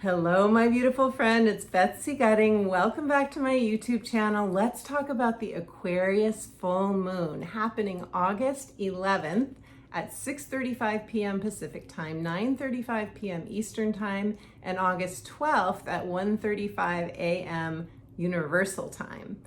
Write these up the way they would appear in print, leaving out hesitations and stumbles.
Hello, my beautiful friend. It's Betsy Gutting. Welcome back to my YouTube channel. Let's talk about the Aquarius full moon happening August 11th at 6:35 p.m. Pacific time, 9:35 p.m. Eastern time, and August 12th at 1:35 a.m. Universal time.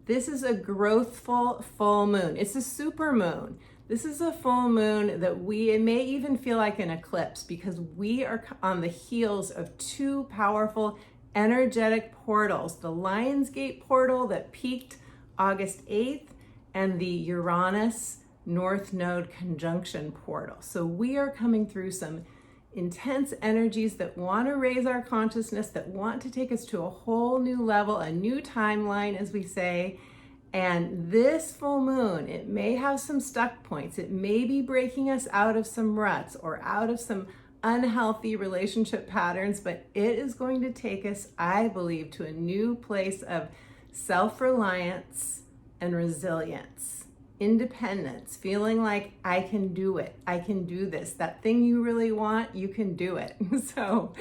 This is a growthful full moon. It's a super moon. This is a full moon that it may even feel like an eclipse because we are on the heels of two powerful energetic portals, the Lionsgate portal that peaked August 8th and the Uranus North Node conjunction portal. So we are coming through some intense energies that want to raise our consciousness, that want to take us to a whole new level, a new timeline, as we say. And this full moon, it may have some stuck points. It may be breaking us out of some ruts or out of some unhealthy relationship patterns, but it is going to take us, I believe, to a new place of self-reliance and resilience, independence, feeling like I can do it. I can do this. That thing you really want, you can do it. So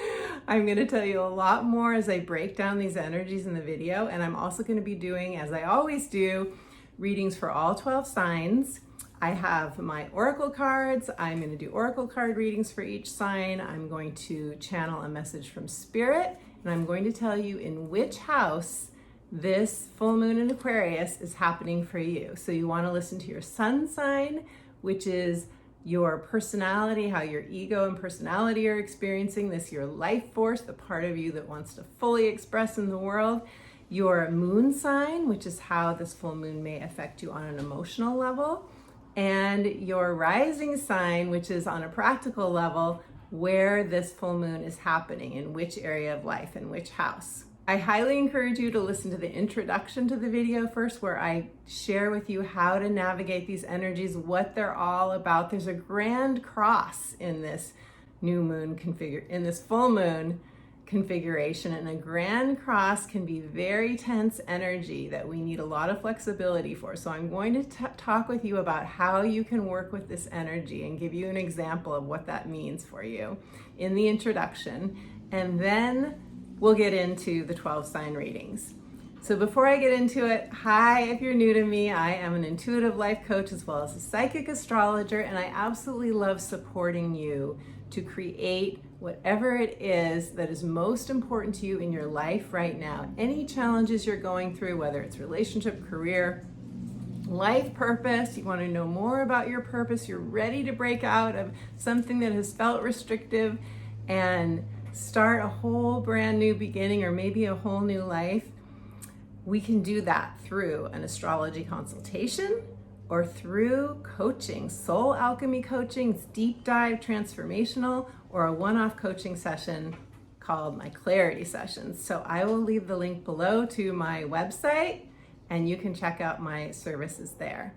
I'm going to tell you a lot more as I break down these energies in the video. And I'm also going to be doing, as I always do, readings for all 12 signs. I have my oracle cards. I'm going to do oracle card readings for each sign. I'm going to channel a message from Spirit, and I'm going to tell you in which house this full moon in Aquarius is happening for you. So you want to listen to your sun sign, which is your personality, how your ego and personality are experiencing this, your life force, the part of you that wants to fully express in the world, your moon sign, which is how this full moon may affect you on an emotional level, and your rising sign, which is on a practical level, where this full moon is happening, in which area of life, in which house. I highly encourage you to listen to the introduction to the video first, where I share with you how to navigate these energies, what they're all about. There's a grand cross in this new moon in this full moon configuration, and a grand cross can be very tense energy that we need a lot of flexibility for. So I'm going to talk with you about how you can work with this energy and give you an example of what that means for you in the introduction, and then we'll get into the 12 sign readings. So before I get into it, hi, if you're new to me, I am an intuitive life coach as well as a psychic astrologer, and I absolutely love supporting you to create whatever it is that is most important to you in your life right now. Any challenges you're going through, whether it's relationship, career, life purpose, you want to know more about your purpose, you're ready to break out of something that has felt restrictive and start a whole brand new beginning, or maybe a whole new life, we can do that through an astrology consultation or through coaching, soul alchemy coaching. It's deep dive transformational, or a one-off coaching session called my clarity sessions. So I will leave the link below to my website, and you can check out my services there.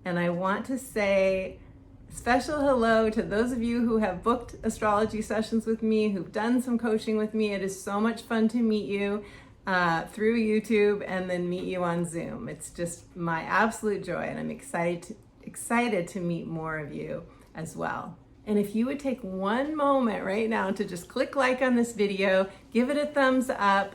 And I want to say special hello to those of you who have booked astrology sessions with me, who've done some coaching with me. It is so much fun to meet you through YouTube and then meet you on Zoom. It's just my absolute joy, and I'm excited to meet more of you as well. And if you would take one moment right now to just click like on this video, give it a thumbs up,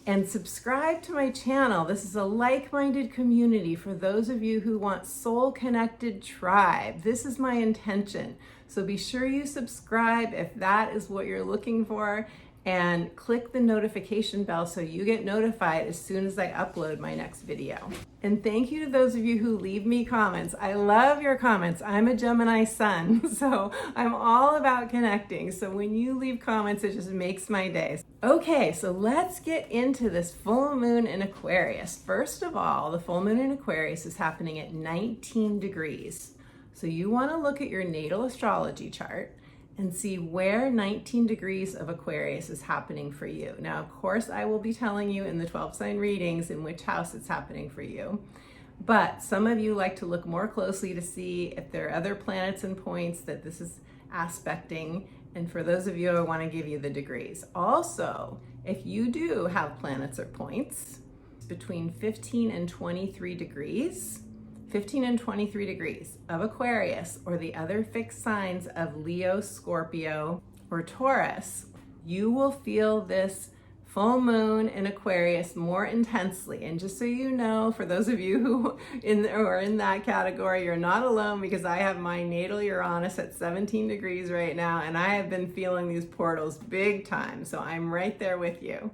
and subscribe to my channel. This is a like-minded community for those of you who want soul-connected tribe. This is my intention. So be sure you subscribe if that is what you're looking for, and click the notification bell so you get notified as soon as I upload my next video. And thank you to those of you who leave me comments. I love your comments. I'm a Gemini sun, so I'm all about connecting. So when you leave comments, it just makes my day. Okay, so let's get into this full moon in Aquarius. First of all, the full moon in Aquarius is happening at 19 degrees. So you want to look at your natal astrology chart and see where 19 degrees of Aquarius is happening for you. Now, of course, I will be telling you in the 12 sign readings in which house it's happening for you. But some of you like to look more closely to see if there are other planets and points that this is aspecting. And for those of you, I want to give you the degrees. Also, if you do have planets or points between 15 and 23 degrees, 15 and 23 degrees of Aquarius, or the other fixed signs of Leo, Scorpio, or Taurus, you will feel this full moon in Aquarius more intensely. And just so you know, for those of you who are in that category, you're not alone, because I have my natal Uranus at 17 degrees right now, and I have been feeling these portals big time. So I'm right there with you.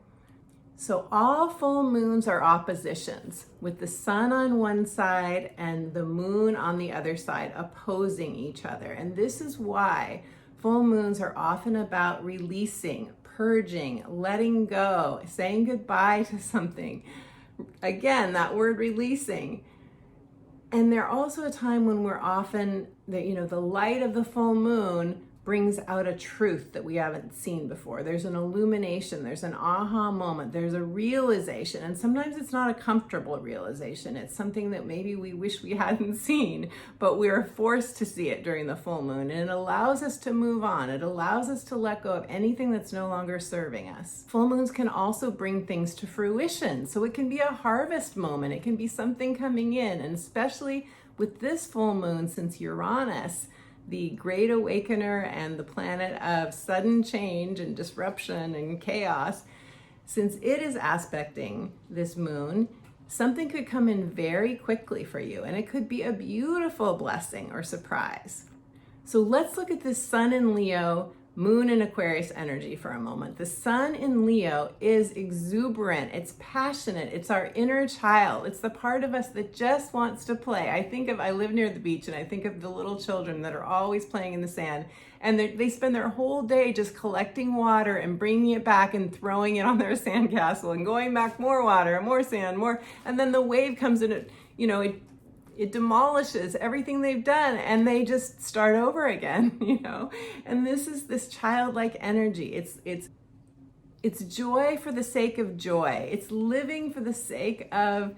So all full moons are oppositions, with the sun on one side and the moon on the other side, opposing each other. And this is why full moons are often about releasing, purging, letting go, saying goodbye to something. Again, that word releasing. And they're also a time when we're often, the light of the full moon brings out a truth that we haven't seen before. There's an illumination, there's an aha moment, there's a realization. And sometimes it's not a comfortable realization. It's something that maybe we wish we hadn't seen, but we're forced to see it during the full moon. And it allows us to move on. It allows us to let go of anything that's no longer serving us. Full moons can also bring things to fruition. So it can be a harvest moment. It can be something coming in. And especially with this full moon, since Uranus, the great awakener and the planet of sudden change and disruption and chaos, since it is aspecting this moon, something could come in very quickly for you, and it could be a beautiful blessing or surprise. So let's look at this sun in Leo, moon in Aquarius energy for a moment. The sun in Leo is exuberant, it's passionate, it's our inner child, it's the part of us that just wants to play. I live near the beach, and I think of the little children that are always playing in the sand, and they spend their whole day just collecting water and bringing it back and throwing it on their sandcastle and going back, more water, more sand, more, and then the wave comes in, it demolishes everything they've done, and they just start over again, And this is this childlike energy. It's joy for the sake of joy. It's living for the sake of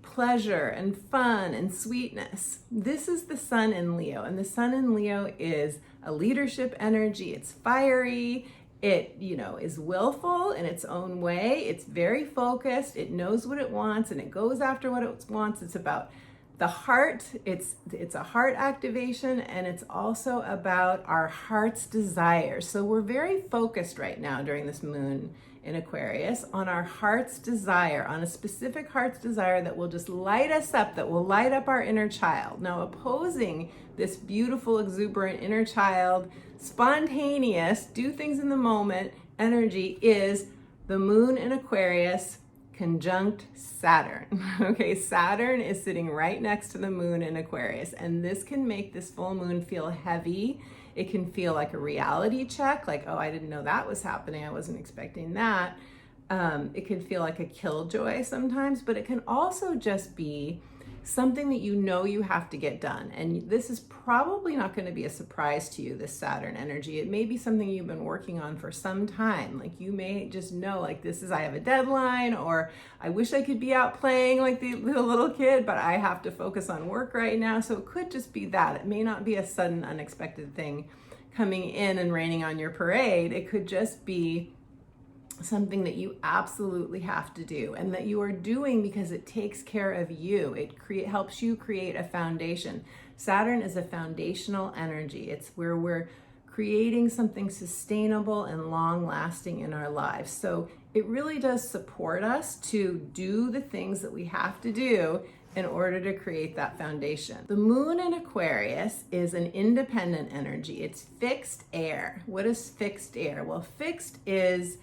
pleasure and fun and sweetness. This is the sun in Leo, and the sun in Leo is a leadership energy. It's fiery. It, is willful in its own way. It's very focused. It knows what it wants, and it goes after what it wants. It's about the heart. It's a heart activation, and it's also about our heart's desires. So we're very focused right now during this moon in Aquarius on our heart's desire, on a specific heart's desire that will just light us up, that will light up our inner child. Now, opposing this beautiful, exuberant inner child, spontaneous, do things in the moment energy is the moon in Aquarius conjunct Saturn. Okay, Saturn is sitting right next to the moon in Aquarius, and this can make this full moon feel heavy. It can feel like a reality check, like, oh, I didn't know that was happening. I wasn't expecting that. It can feel like a killjoy sometimes, but it can also just be something that you have to get done. And this is probably not going to be a surprise to you, this Saturn energy. It may be something you've been working on for some time. Like you may just know, like, I have a deadline, or I wish I could be out playing like the little kid, but I have to focus on work right now. So it could just be that. It may not be a sudden, unexpected thing coming in and raining on your parade. It could just be something that you absolutely have to do, and that you are doing because it takes care of you. It helps you create a foundation. Saturn is a foundational energy. It's where we're creating something sustainable and long-lasting in our lives. So it really does support us to do the things that we have to do in order to create that foundation. The moon in Aquarius is an independent energy. It's fixed air. What is fixed air? Well, fixed is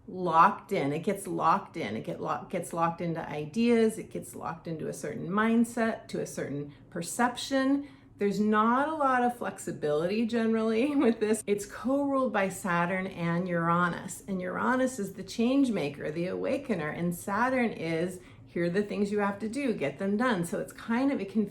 locked in. It gets locked in. It gets locked into ideas. It gets locked into a certain mindset, to a certain perception. There's not a lot of flexibility generally with this. It's co-ruled by Saturn and Uranus. And Uranus is the change maker, the awakener, and Saturn is, here are the things you have to do, get them done. So it's they can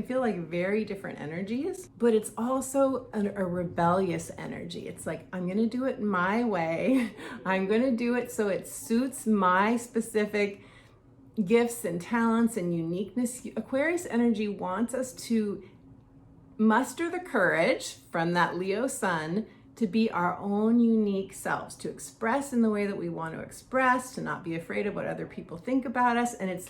feel like very different energies, but it's also a rebellious energy. It's like, I'm gonna do it my way. I'm gonna do it so it suits my specific gifts and talents and uniqueness. Aquarius energy wants us to muster the courage from that Leo sun to be our own unique selves, to express in the way that we want to express, to not be afraid of what other people think about us. And it's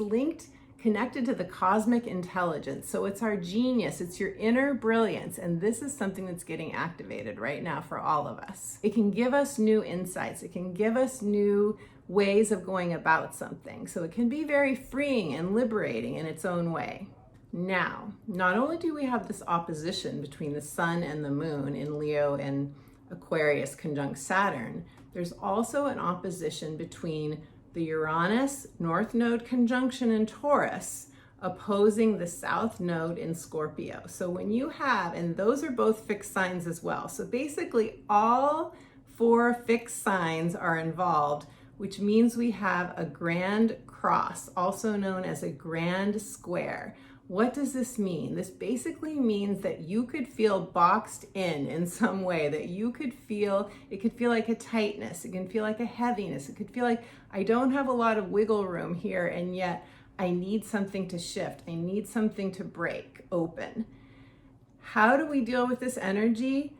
connected to the cosmic intelligence. So it's our genius, it's your inner brilliance. And this is something that's getting activated right now for all of us. It can give us new insights. It can give us new ways of going about something. So it can be very freeing and liberating in its own way. Now, not only do we have this opposition between the sun and the moon in Leo and Aquarius conjunct Saturn, there's also an opposition between the Uranus North Node conjunction in Taurus opposing the South Node in Scorpio. So when you have, and those are both fixed signs as well. So basically all 4 fixed signs are involved, which means we have a grand cross, also known as a grand square. What does this mean? This basically means that you could feel boxed in some way, that you could feel, it could feel like a tightness, it can feel like a heaviness, it could feel like I don't have a lot of wiggle room here, and yet I need something to shift, I need something to break open. How do we deal with this energy?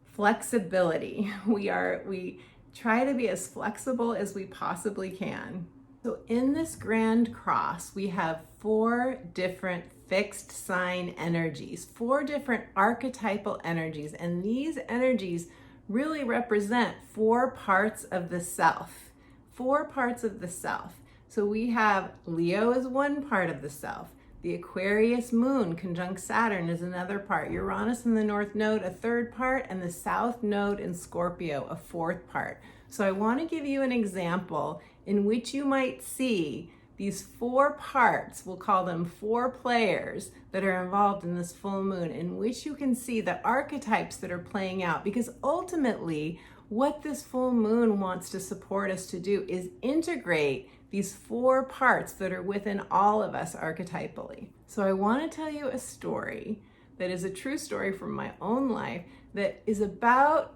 Flexibility. We try to be as flexible as we possibly can. So in this grand cross, we have 4 different fixed sign energies, 4 different archetypal energies, and these energies really represent 4 parts of the self, 4 parts of the self. So we have Leo as one part of the self, the Aquarius moon conjunct Saturn is another part, Uranus in the North Node a 3rd part, and the South Node in Scorpio a 4th part. So I want to give you an example in which you might see these 4 parts, we'll call them 4 players that are involved in this full moon, in which you can see the archetypes that are playing out. Because ultimately, what this full moon wants to support us to do is integrate these 4 parts that are within all of us archetypally. So I want to tell you a story that is a true story from my own life that is about,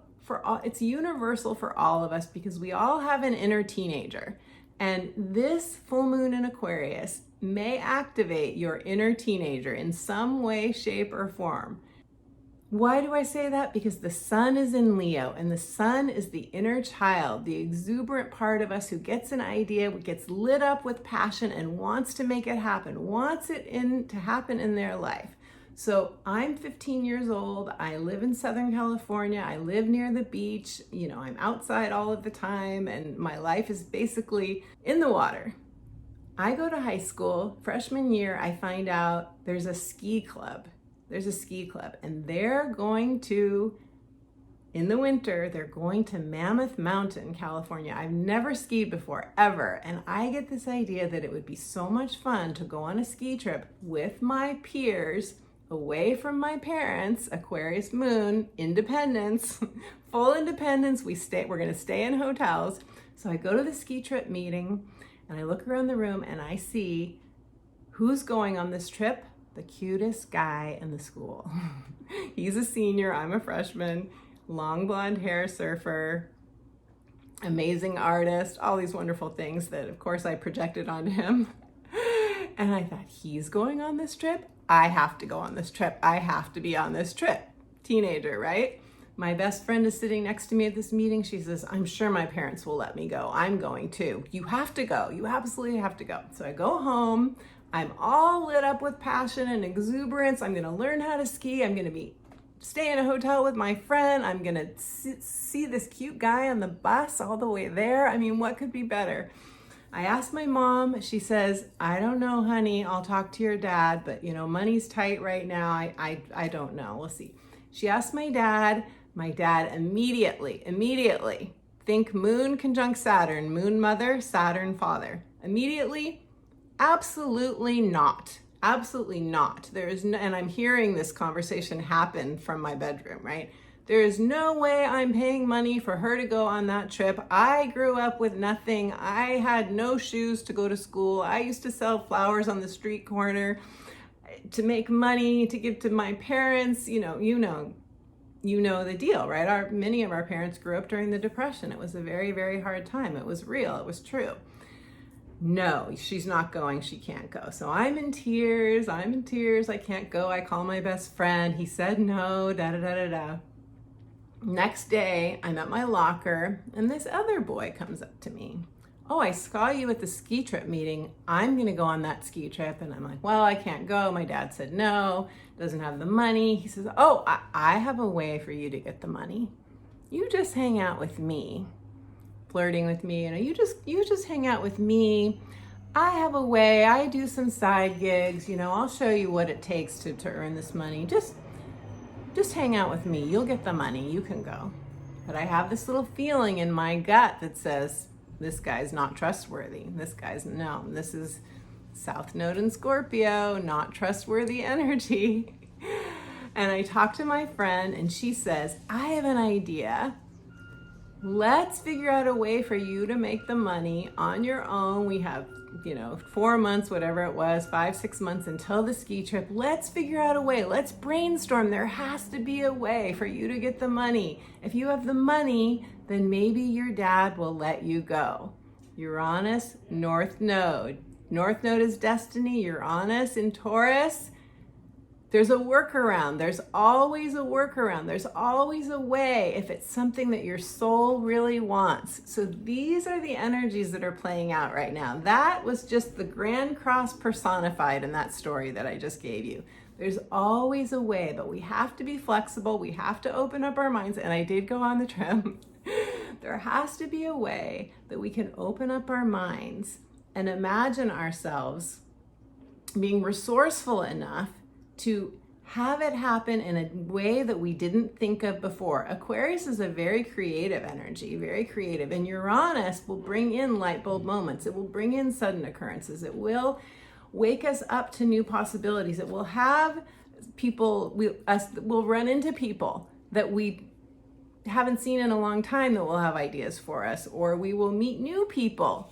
it's universal for all of us because we all have an inner teenager. And this full moon in Aquarius may activate your inner teenager in some way, shape, or form. Why do I say that? Because the sun is in Leo, and the sun is the inner child, the exuberant part of us who gets an idea, gets lit up with passion and wants to make it happen, wants it to happen in their life. So I'm 15 years old. I live in Southern California. I live near the beach. You know, I'm outside all of the time, and my life is basically in the water. I go to high school. Freshman year, I find out there's a ski club. There's a ski club, and they're going to, in the winter, they're going to Mammoth Mountain, California. I've never skied before, ever. And I get this idea that it would be so much fun to go on a ski trip with my peers, away from my parents, Aquarius moon, independence, full independence. We're going to stay in hotels. So I go to the ski trip meeting and I look around the room and I see who's going on this trip. The cutest guy in the school. He's a senior, I'm a freshman, long blonde hair, surfer, amazing artist, all these wonderful things that of course I projected onto him. And I thought, he's going on this trip? I have to go on this trip. I have to be on this trip. Teenager, right? My best friend is sitting next to me at this meeting. She says, I'm sure my parents will let me go. I'm going too. You have to go. You absolutely have to go. So I go home. I'm all lit up with passion and exuberance. I'm going to learn how to ski. I'm going to stay in a hotel with my friend. I'm going to see this cute guy on the bus all the way there. I mean, what could be better? I asked my mom. She says, I don't know, honey. I'll talk to your dad, but you know, money's tight right now. I don't know. We'll see. She asked my dad. My dad immediately, think moon conjunct Saturn, moon mother, Saturn father. Immediately, absolutely not. Absolutely not. There is no, and I'm hearing this conversation happen from my bedroom, right? There is no way I'm paying money for her to go on that trip. I grew up with nothing. I had no shoes to go to school. I used to sell flowers on the street corner to make money to give to my parents. You know the deal, right? Many of our parents grew up during the Depression. It was a very, very hard time. It was real. It was true. No, she's not going. She can't go. So I'm in tears. I can't go. I call my best friend. He said no, da-da-da-da-da. Next day, I'm at my locker, and this other boy comes up to me. oh, I saw you at the ski trip meeting. I'm going to go on that ski trip. And I'm like, well, I can't go. My dad said no, doesn't have the money. He says, oh, I have a way for you to get the money. You just hang out with me, flirting with me. You just hang out with me. I have a way. I do some side gigs. I'll show you what it takes to earn this money. Just hang out with me. You'll get the money. You can go. But I have this little feeling in my gut that says, this guy's not trustworthy. This is South Node in Scorpio, not trustworthy energy. And I talked to my friend and she says, I have an idea. Let's figure out a way for you to make the money on your own. We have, 4 months, whatever it was, 5-6 months until the ski trip. Let's figure out a way. Let's brainstorm. There has to be a way for you to get the money. If you have the money, then maybe your dad will let you go. Uranus, North Node. North Node is destiny. Uranus in Taurus. There's a workaround. There's always a workaround. There's always a way if it's something that your soul really wants. So these are the energies that are playing out right now. That was just the Grand Cross personified in that story that I just gave you. There's always a way, but we have to be flexible. We have to open up our minds. And I did go on the trip. There has to be a way that we can open up our minds and imagine ourselves being resourceful enough to have it happen in a way that we didn't think of before. Aquarius is a very creative energy, very creative. And Uranus will bring in light bulb moments. It will bring in sudden occurrences. It will wake us up to new possibilities. It will have people, we'll run into people that we haven't seen in a long time that will have ideas for us, or we will meet new people.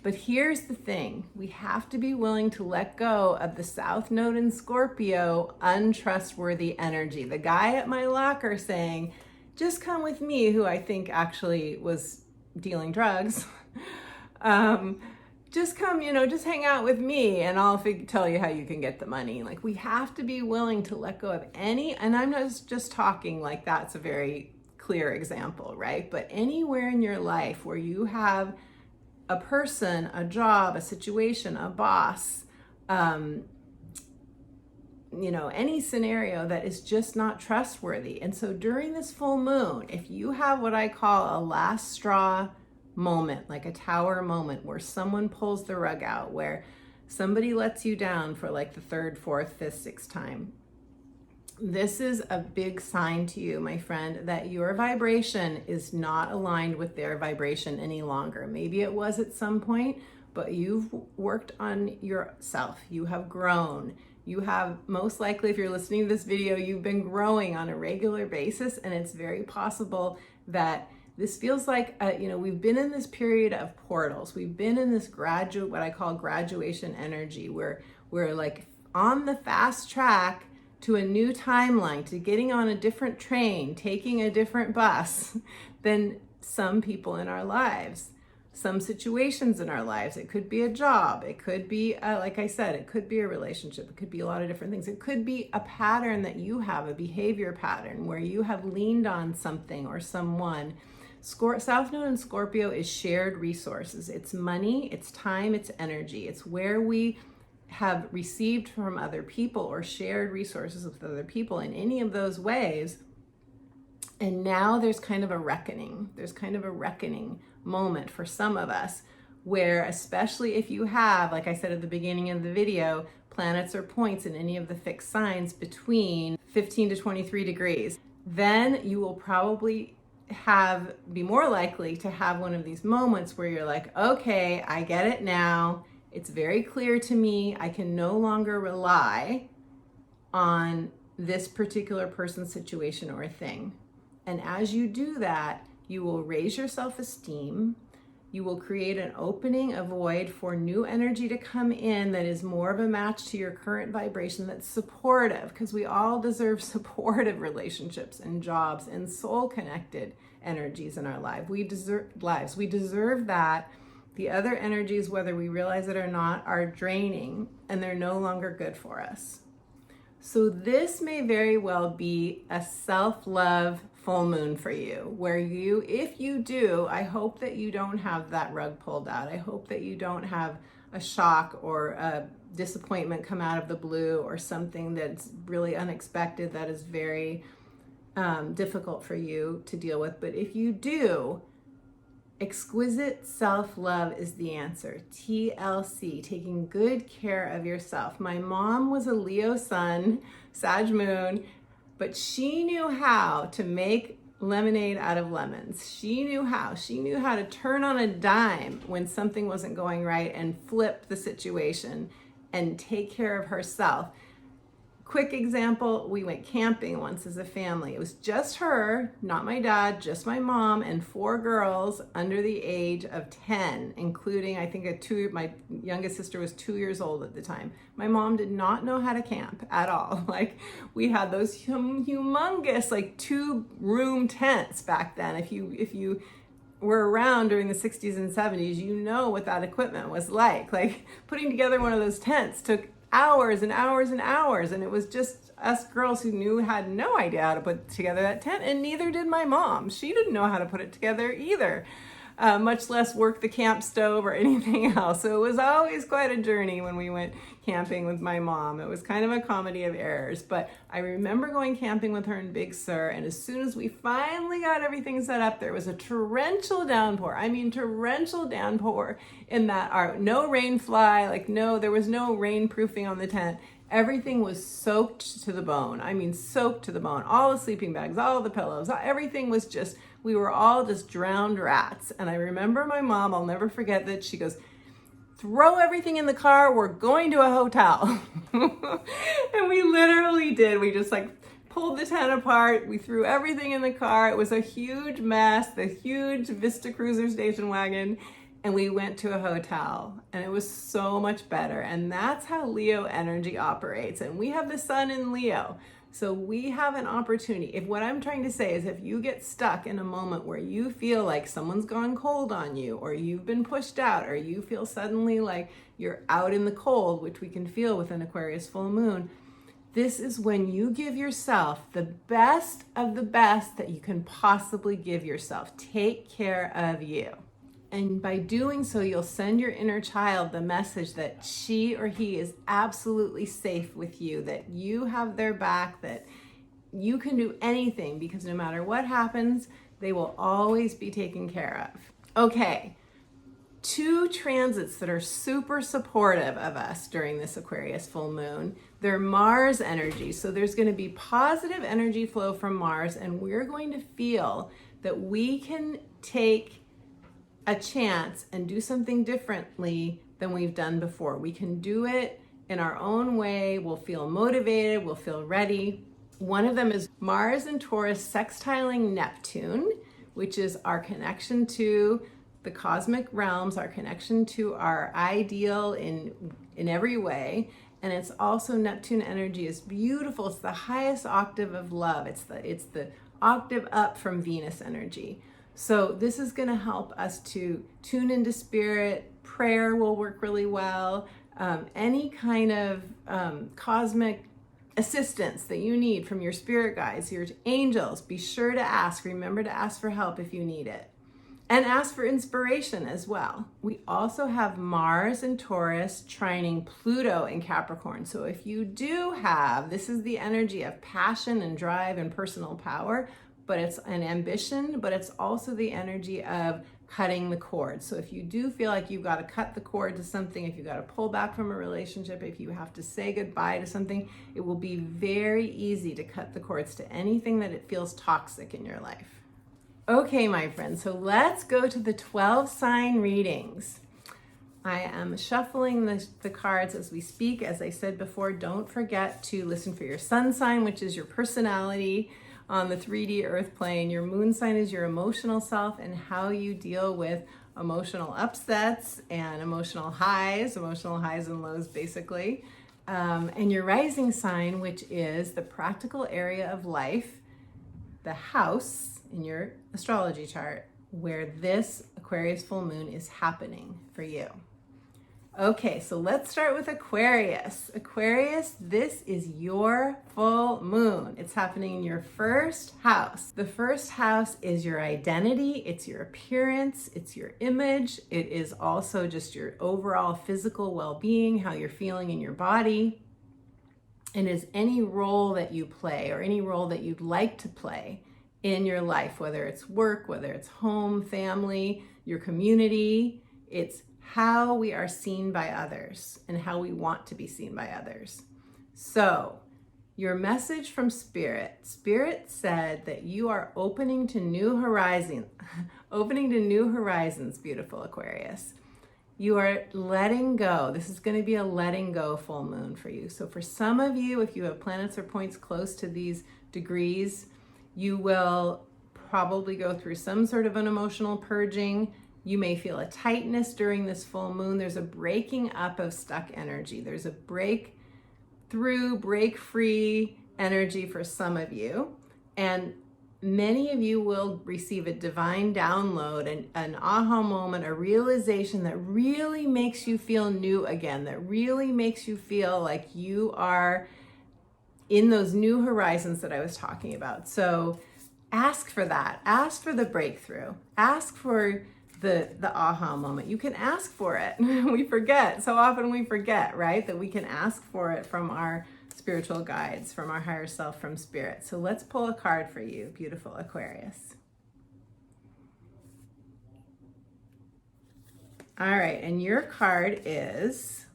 But here's the thing, we have to be willing to let go of the South Node in Scorpio untrustworthy energy. The guy at my locker saying, just come with me, who I think actually was dealing drugs. Just come, just hang out with me and I'll tell you how you can get the money. Like, we have to be willing to let go of and I'm not just talking like that's a very clear example, right? But anywhere in your life where you have a person, a job, a situation, a boss, any scenario that is just not trustworthy. And so during this full moon, if you have what I call a last straw moment, like a tower moment where someone pulls the rug out, where somebody lets you down for like the 3rd, 4th, 5th, 6th time, this is a big sign to you, my friend, that your vibration is not aligned with their vibration any longer. Maybe it was at some point, but you've worked on yourself. You have grown. You have, most likely, if you're listening to this video, you've been growing on a regular basis, and it's very possible that this feels like, we've been in this period of portals. We've been in this what I call graduation energy, where we're like on the fast track to a new timeline, to getting on a different train, taking a different bus than some people in our lives, some situations in our lives. It could be a job. It could be, like I said, it could be a relationship. It could be a lot of different things. It could be a pattern that you have, a behavior pattern where you have leaned on something or someone. South Node in Scorpio is shared resources. It's money, it's time, it's energy. It's where we have received from other people or shared resources with other people in any of those ways. And now there's kind of a reckoning. There's kind of a reckoning moment for some of us where, especially if you have, like I said at the beginning of the video, planets or points in any of the fixed signs between 15 to 23 degrees, then you will probably be more likely to have one of these moments where you're like, okay, I get it now. It's very clear to me. I can no longer rely on this particular person's situation or thing. And as you do that, you will raise your self-esteem. You will create an opening, a void for new energy to come in that is more of a match to your current vibration, that's supportive, because we all deserve supportive relationships and jobs and soul-connected energies in our lives. We deserve that. The other energies, whether we realize it or not, are draining and they're no longer good for us. So this may very well be a self-love full moon for you, where you, if you do, I hope that you don't have that rug pulled out. I hope that you don't have a shock or a disappointment come out of the blue, or something that's really unexpected that is very difficult for you to deal with. But if you do, exquisite self-love is the answer. TLC, taking good care of yourself. My mom was a Leo sun, Sag moon, but she knew how to make lemonade out of lemons. She knew how. She knew how to turn on a dime when something wasn't going right and flip the situation and take care of herself. Quick example, we went camping once as a family. It was just her, not my dad, just my mom and 4 girls under the age of 10, including, I think, my youngest sister was 2 years old at the time. My mom did not know how to camp at all. Like, we had those humongous, like, 2-room tents back then. If you were around during the 60s and 70s, you know what that equipment was like. Like, putting together one of those tents took hours and hours and hours, and it was just us girls who had no idea how to put together that tent, and neither did my mom. She didn't know how to put it together either, much less work the camp stove or anything else. So it was always quite a journey when we went camping with my mom. It was kind of a comedy of errors, but I remember going camping with her in Big Sur, and as soon as we finally got everything set up, there was a torrential downpour. I mean, torrential downpour, in that no rain fly, there was no rainproofing on the tent. Everything was soaked to the bone. I mean, soaked to the bone. All the sleeping bags, all the pillows, everything was just, we were all just drowned rats. And I remember my mom, I'll never forget that, she goes, "Throw everything in the car, we're going to a hotel." And we literally did. We just pulled the tent apart. We threw everything in the car. It was a huge mess, the huge Vista Cruiser station wagon. And we went to a hotel, and it was so much better. And that's how Leo energy operates. And we have the sun in Leo. So we have an opportunity. If what I'm trying to say is, if you get stuck in a moment where you feel like someone's gone cold on you, or you've been pushed out, or you feel suddenly like you're out in the cold, which we can feel with an Aquarius full moon, this is when you give yourself the best of the best that you can possibly give yourself. Take care of you. And by doing so, you'll send your inner child the message that she or he is absolutely safe with you, that you have their back, that you can do anything, because no matter what happens, they will always be taken care of. Okay, 2 transits that are super supportive of us during this Aquarius full moon. They're Mars energy. So there's going to be positive energy flow from Mars, and we're going to feel that we can take a chance and do something differently than we've done before. We can do it in our own way. We'll feel motivated. We'll feel ready. One of them is Mars and Taurus sextiling Neptune, which is our connection to the cosmic realms, our connection to our ideal in every way. And it's also, Neptune energy is beautiful. It's the highest octave of love. It's the octave up from Venus energy. So this is going to help us to tune into spirit. Prayer will work really well. Any kind of cosmic assistance that you need from your spirit guides, your angels, be sure to ask. Remember to ask for help if you need it. And ask for inspiration as well. We also have Mars and Taurus trining Pluto in Capricorn. So if you do have, this is the energy of passion and drive and personal power, but it's an ambition, but it's also the energy of cutting the cord. So if you do feel like you've got to cut the cord to something, if you've got to pull back from a relationship, if you have to say goodbye to something, it will be very easy to cut the cords to anything that it feels toxic in your life. Okay, my friends, so let's go to the 12 sign readings. I am shuffling the cards as we speak. As I said before, don't forget to listen for your sun sign, which is your personality on the 3D earth plane. Your moon sign is your emotional self and how you deal with emotional upsets and emotional highs and lows, basically. And your rising sign, which is the practical area of life, the house in your astrology chart where this Aquarius full moon is happening for you. Okay, so let's start with Aquarius. Aquarius, this is your full moon. It's happening in your first house. The first house is your identity, it's your appearance, it's your image. It is also just your overall physical well-being, how you're feeling in your body. And is any role that you play or any role that you'd like to play in your life, whether it's work, whether it's home, family, your community. It's how we are seen by others and how we want to be seen by others. So your message from Spirit said that you are opening to new horizons, beautiful Aquarius. You are letting go. This is going to be a letting go full moon for you. So for some of you, if you have planets or points close to these degrees, you will probably go through some sort of an emotional purging. You may feel a tightness during this full moon. There's a breaking up of stuck energy. There's a break free energy for some of you. And many of you will receive a divine download, an aha moment, a realization that really makes you feel new again, that really makes you feel like you are in those new horizons that I was talking about. So ask for that. Ask for the breakthrough. Ask for the aha moment. You can ask for it. We forget. So often we forget, right? That we can ask for it from our spiritual guides, from our higher self, from Spirit. So let's pull a card for you, beautiful Aquarius. All right, and your card is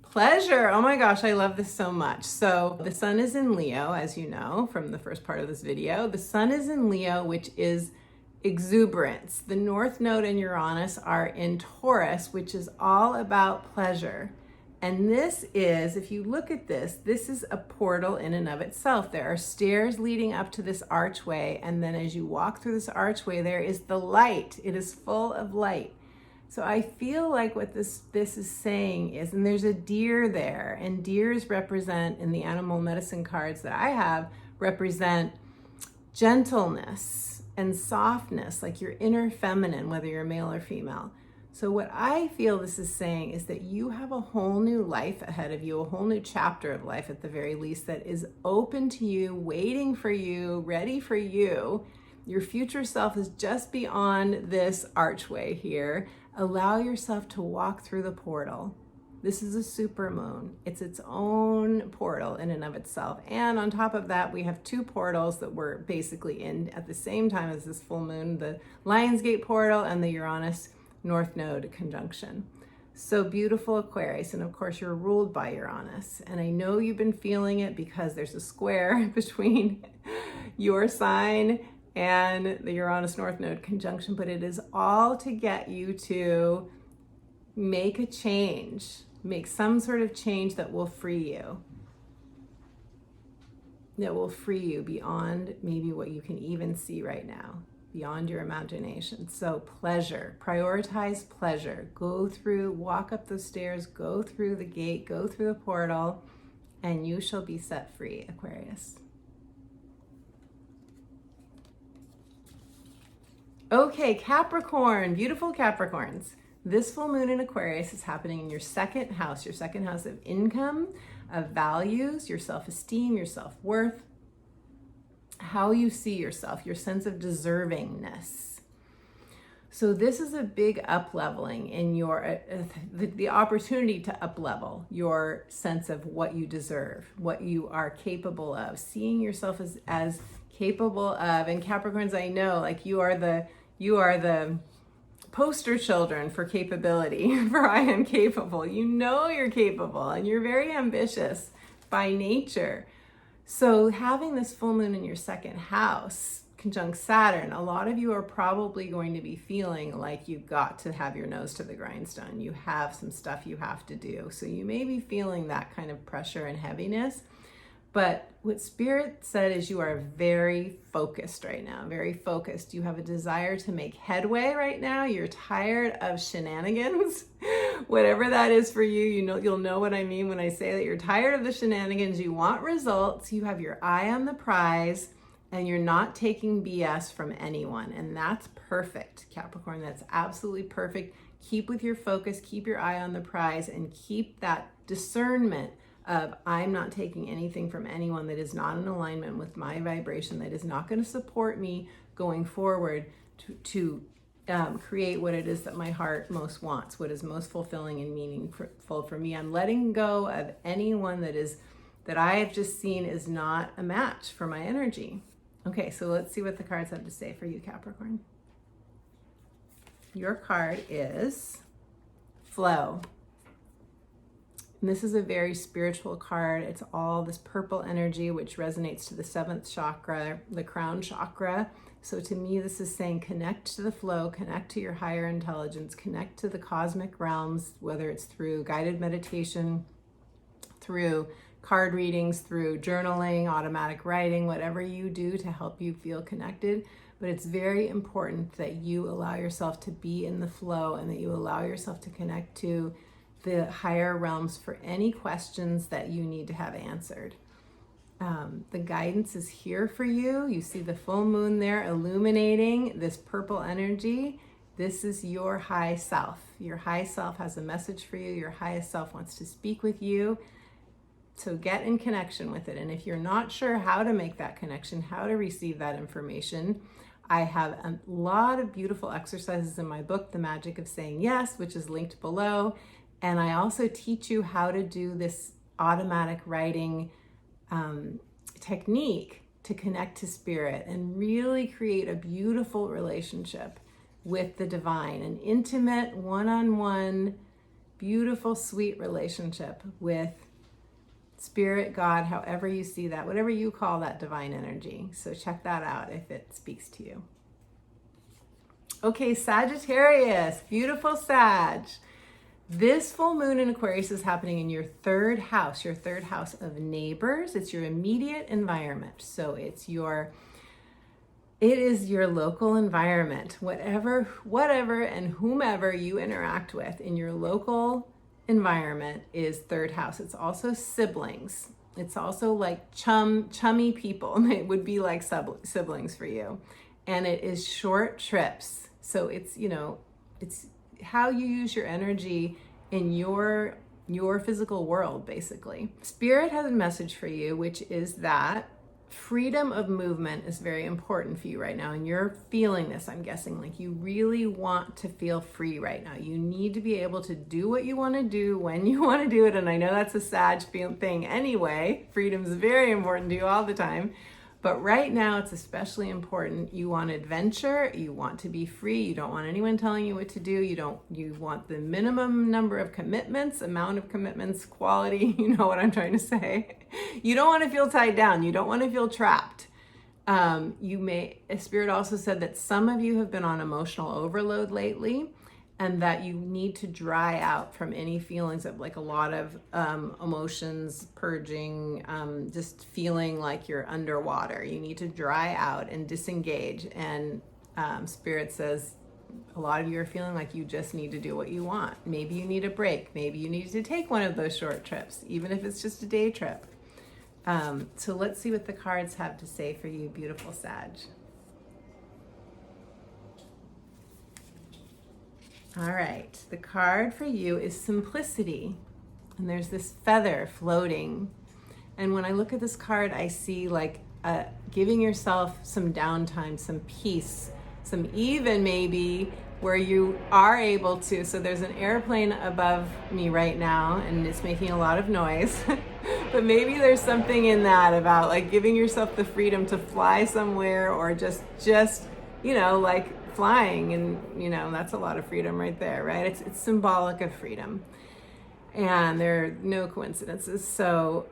pleasure. Oh my gosh, I love this so much. So the sun is in Leo, as you know from the first part of this video. The sun is in Leo, which is exuberance. The North Node and Uranus are in Taurus, which is all about pleasure. And this is, if you look at this is a portal in and of itself. There are stairs leading up to this archway, and then as you walk through this archway, there is the light. It is full of light. So I feel like what this is saying is, and there's a deer there, and deers represent, in the animal medicine cards that I have, represent gentleness and softness, like your inner feminine, whether you're male or female. So what I feel this is saying is that you have a whole new life ahead of you, a whole new chapter of life at the very least, that is open to you, waiting for you, ready for you. Your future self is just beyond this archway here. Allow yourself to walk through the portal. This is a supermoon. It's its own portal in and of itself. And on top of that, we have two portals that we're basically in at the same time as this full moon, the Lionsgate portal and the Uranus North Node conjunction. So beautiful Aquarius, and of course you're ruled by Uranus. And I know you've been feeling it because there's a square between your sign and the Uranus North Node conjunction, but it is all to get you to make a change, make some sort of change that will free you, beyond maybe what you can even see right now, beyond your imagination. So pleasure, prioritize pleasure. Walk up the stairs, go through the gate, go through the portal, and you shall be set free, Aquarius. Okay, Capricorn, beautiful Capricorns. This full moon in Aquarius is happening in your second house of income, of values, your self-esteem, your self-worth, how you see yourself, your sense of deservingness. So this is a big up-leveling in your, the opportunity to up-level your sense of what you deserve, what you are capable of, seeing yourself as capable of. And Capricorns, I know, like you are the poster children for capability, for I am capable. You know you're capable, and you're very ambitious by nature. So having this full moon in your second house conjunct Saturn, a lot of you are probably going to be feeling like you've got to have your nose to the grindstone. You have some stuff you have to do. So you may be feeling that kind of pressure and heaviness. But what Spirit said is you are very focused right now, very focused. You have a desire to make headway right now. You're tired of shenanigans, whatever that is for you. You'll know what I mean when I say that you're tired of the shenanigans. You want results. You have your eye on the prize, and you're not taking BS from anyone. And that's perfect, Capricorn. That's absolutely perfect. Keep with your focus, keep your eye on the prize, and keep that discernment of I'm not taking anything from anyone that is not in alignment with my vibration, that is not going to support me going forward to create what it is that my heart most wants, what is most fulfilling and meaningful for me. I'm letting go of anyone that I have just seen is not a match for my energy. Okay, so let's see what the cards have to say for you, Capricorn. Your card is Flow. And this is a very spiritual card. It's all this purple energy, which resonates to the 7th chakra, the crown chakra. So to me, this is saying connect to the flow, connect to your higher intelligence, connect to the cosmic realms, whether it's through guided meditation, through card readings, through journaling, automatic writing, whatever you do to help you feel connected. But it's very important that you allow yourself to be in the flow and that you allow yourself to connect to the higher realms for any questions that you need to have answered. The guidance is here for you. You see the full moon there illuminating this purple energy. This is your high self. Your high self has a message for you. Your highest self wants to speak with you. So get in connection with it. And if you're not sure how to make that connection, how to receive that information, I have a lot of beautiful exercises in my book, The Magic of Saying Yes, which is linked below. And I also teach you how to do this automatic writing technique to connect to spirit and really create a beautiful relationship with the divine, an intimate, one-on-one, beautiful, sweet relationship with spirit, God, however you see that, whatever you call that divine energy. So check that out if it speaks to you. Okay, Sagittarius, beautiful Sag. This full moon in Aquarius is happening in your 3rd house of neighbors. It's your immediate environment. So it is your local environment. Whatever and whomever you interact with in your local environment is 3rd house. It's also siblings. It's also like chummy people. It would be like siblings for you. And it is short trips. So it's how you use your energy in your physical world, basically. Spirit has a message for you, which is that freedom of movement is very important for you right now. And you're feeling this, I'm guessing, like you really want to feel free right now. You need to be able to do what you want to do when you want to do it. And I know that's a Sag thing anyway. Freedom is very important to you all the time. But right now, it's especially important. You want adventure. You want to be free. You don't want anyone telling you what to do. You want the minimum number of commitments, amount of commitments, quality. You know what I'm trying to say. You don't want to feel tied down. You don't want to feel trapped. Spirit also said that some of you have been on emotional overload lately, and that you need to dry out from any feelings of like a lot of emotions, purging, just feeling like you're underwater. You need to dry out and disengage. And Spirit says a lot of you are feeling like you just need to do what you want. Maybe you need a break. Maybe you need to take one of those short trips, even if it's just a day trip. So let's see what the cards have to say for you, beautiful Sag. All right, the card for you is Simplicity, and there's this feather floating. And when I look at this card, I see like giving yourself some downtime, some peace, some even maybe where you are able to. So there's an airplane above me right now, and it's making a lot of noise. But maybe there's something in that about like giving yourself the freedom to fly somewhere, or just like flying, and that's a lot of freedom right there, right? It's symbolic of freedom, and there are no coincidences. So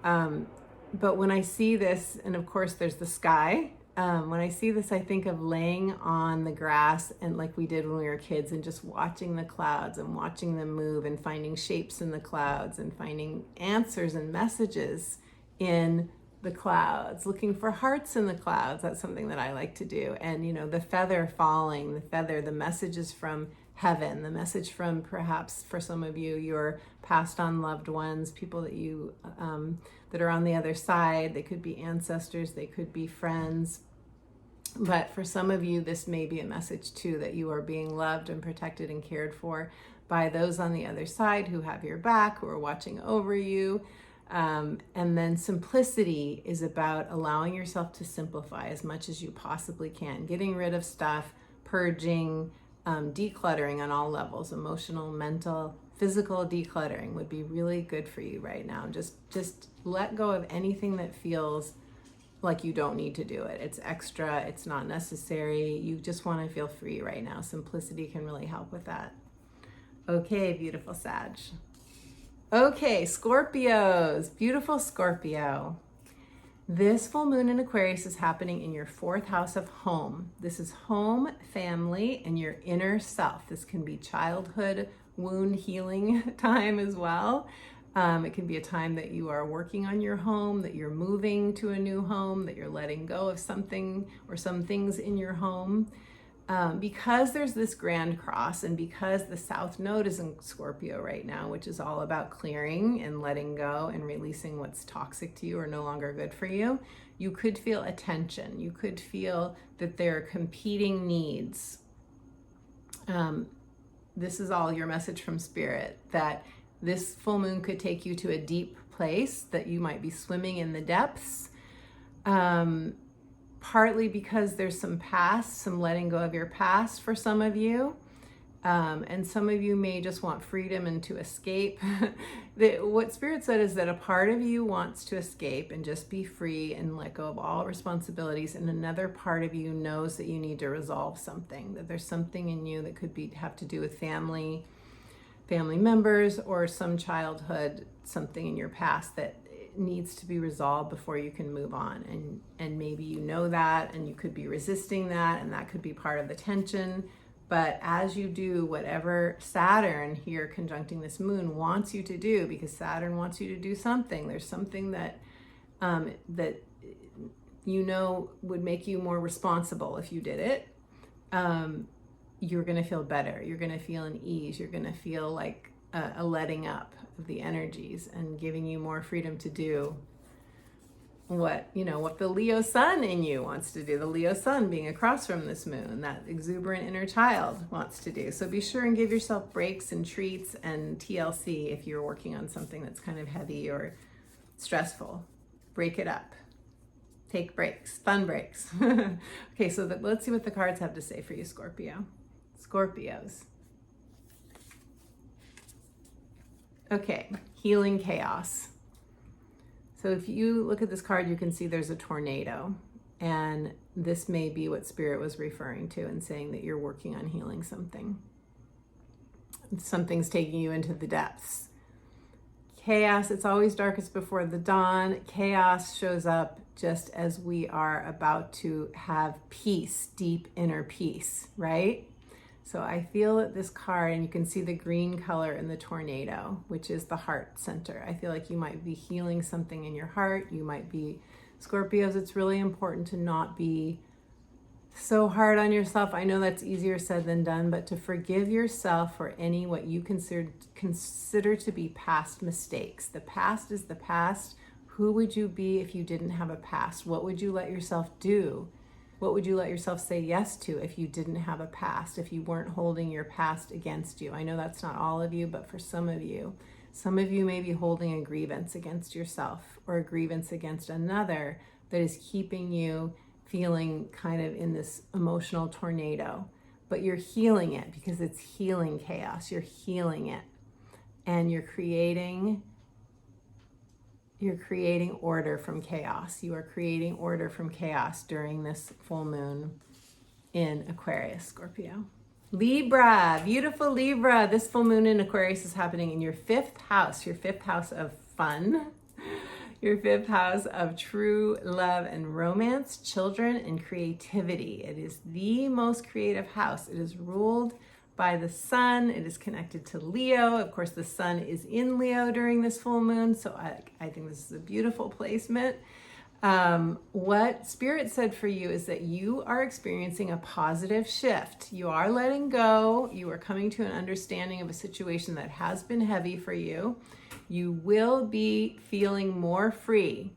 but when I see this, and of course there's the sky, when I see this, I think of laying on the grass, and like we did when we were kids, and just watching the clouds and watching them move and finding shapes in the clouds and finding answers and messages in the clouds, looking for hearts in the clouds. That's something that I like to do. And the feather falling, the messages from heaven, the message from, perhaps for some of you, your passed on loved ones, people that you that are on the other side. They could be ancestors, they could be friends, But for some of you, this may be a message too, that you are being loved and protected and cared for by those on the other side who have your back, who are watching over you. And then simplicity is about allowing yourself to simplify as much as you possibly can, getting rid of stuff, purging, decluttering on all levels, emotional, mental, physical decluttering would be really good for you right now. Just let go of anything that feels like you don't need to do it. It's extra, it's not necessary. You just want to feel free right now. Simplicity can really help with that. Okay, beautiful Sag. Okay, Scorpios, beautiful Scorpio. This full moon in Aquarius is happening in your 4th house of home. This is home, family, and your inner self. This can be childhood wound healing time as well. It can be a time that you are working on your home, that you're moving to a new home, that you're letting go of something or some things in your home. Because there's this grand cross, and because the South Node is in Scorpio right now, which is all about clearing and letting go and releasing what's toxic to you or no longer good for you, you could feel a tension. You could feel that there are competing needs. This is all your message from Spirit, that this full moon could take you to a deep place, that you might be swimming in the depths. Partly because there's some past, some letting go of your past for some of you. And some of you may just want freedom and to escape. What Spirit said is that a part of you wants to escape and just be free and let go of all responsibilities. And another part of you knows that you need to resolve something, that there's something in you that could have to do with family members, or some childhood, something in your past that needs to be resolved before you can move on. And maybe you know that, and you could be resisting that, and that could be part of the tension. But as you do whatever Saturn here conjuncting this moon wants you to do, because Saturn wants you to do something, there's something that that you know would make you more responsible if you did it, you're going to feel better. You're going to feel an ease. You're going to feel like a letting up of the energies and giving you more freedom to do what the Leo sun in you wants to do. The Leo sun being across from this moon, that exuberant inner child wants to do. So be sure and give yourself breaks and treats and TLC if you're working on something that's kind of heavy or stressful. Break it up. Take breaks, fun breaks. Okay, so let's see what the cards have to say for you, Scorpio. Scorpios. Okay, healing chaos. So if you look at this card, you can see there's a tornado, and this may be what Spirit was referring to and saying that you're working on healing something. Something's taking you into the depths. Chaos, it's always darkest before the dawn. Chaos shows up just as we are about to have peace, deep inner peace, right? So I feel that this card, and you can see the green color in the tornado, which is the heart center. I feel like you might be healing something in your heart. You might be, Scorpios, it's really important to not be so hard on yourself. I know that's easier said than done, but to forgive yourself for any what you consider to be past mistakes. The past is the past. Who would you be if you didn't have a past? What would you let yourself do? What would you let yourself say yes to if you didn't have a past, if you weren't holding your past against you? I know that's not all of you, but for some of you may be holding a grievance against yourself or a grievance against another that is keeping you feeling kind of in this emotional tornado. But you're healing it because it's healing chaos. You're healing it. And you're creating order from chaos. You are creating order from chaos during this full moon in Aquarius, Scorpio. Libra, beautiful Libra. This full moon in Aquarius is happening in your 5th house of fun, your 5th house of true love and romance, children, and creativity. It is the most creative house. It is ruled by the sun. It is connected to Leo. Of course, the sun is in Leo during this full moon, so I think this is a beautiful placement. What Spirit said for you is that you are experiencing a positive shift. You are letting go. You are coming to an understanding of a situation that has been heavy for you. You will be feeling more free.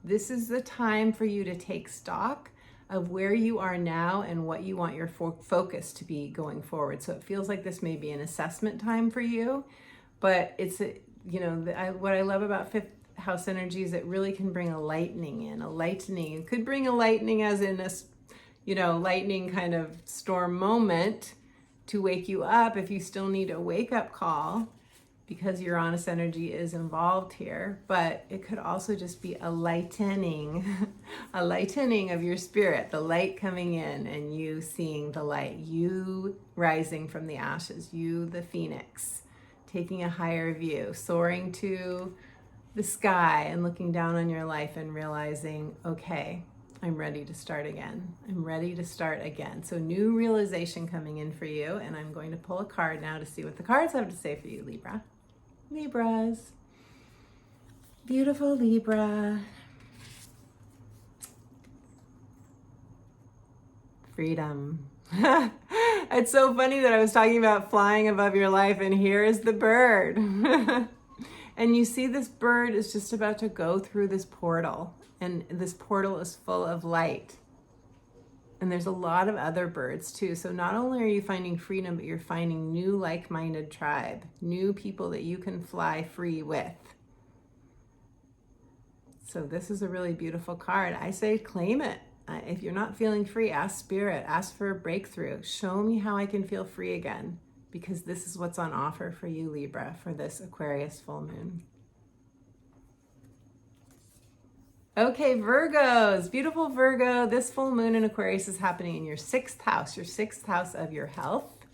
This is the time for you to take stock of where you are now and what you want your focus to be going forward. So it feels like this may be an assessment time for you, but it's, what I love about fifth house energy is it really can bring a lightening in, a lightening. It could bring a lightening as in a, lightning kind of storm moment to wake you up if you still need a wake up call, because Uranus energy is involved here. But it could also just be a lightening, a lightening of your spirit, the light coming in and you seeing the light, you rising from the ashes, you the phoenix, taking a higher view, soaring to the sky and looking down on your life and realizing, okay, I'm ready to start again. I'm ready to start again. So new realization coming in for you. And I'm going to pull a card now to see what the cards have to say for you, Libra. Libras. Beautiful Libra. Freedom. It's so funny that I was talking about flying above your life, and here is the bird. And you see this bird is just about to go through this portal, and this portal is full of light. And there's a lot of other birds too. So not only are you finding freedom, but you're finding new like-minded tribe, new people that you can fly free with. So this is a really beautiful card. I say claim it. If you're not feeling free, ask Spirit, ask for a breakthrough. Show me how I can feel free again, because this is what's on offer for you, Libra, for this Aquarius full moon. Okay, Virgos, beautiful Virgo. This full moon in Aquarius is happening in your sixth house of your health,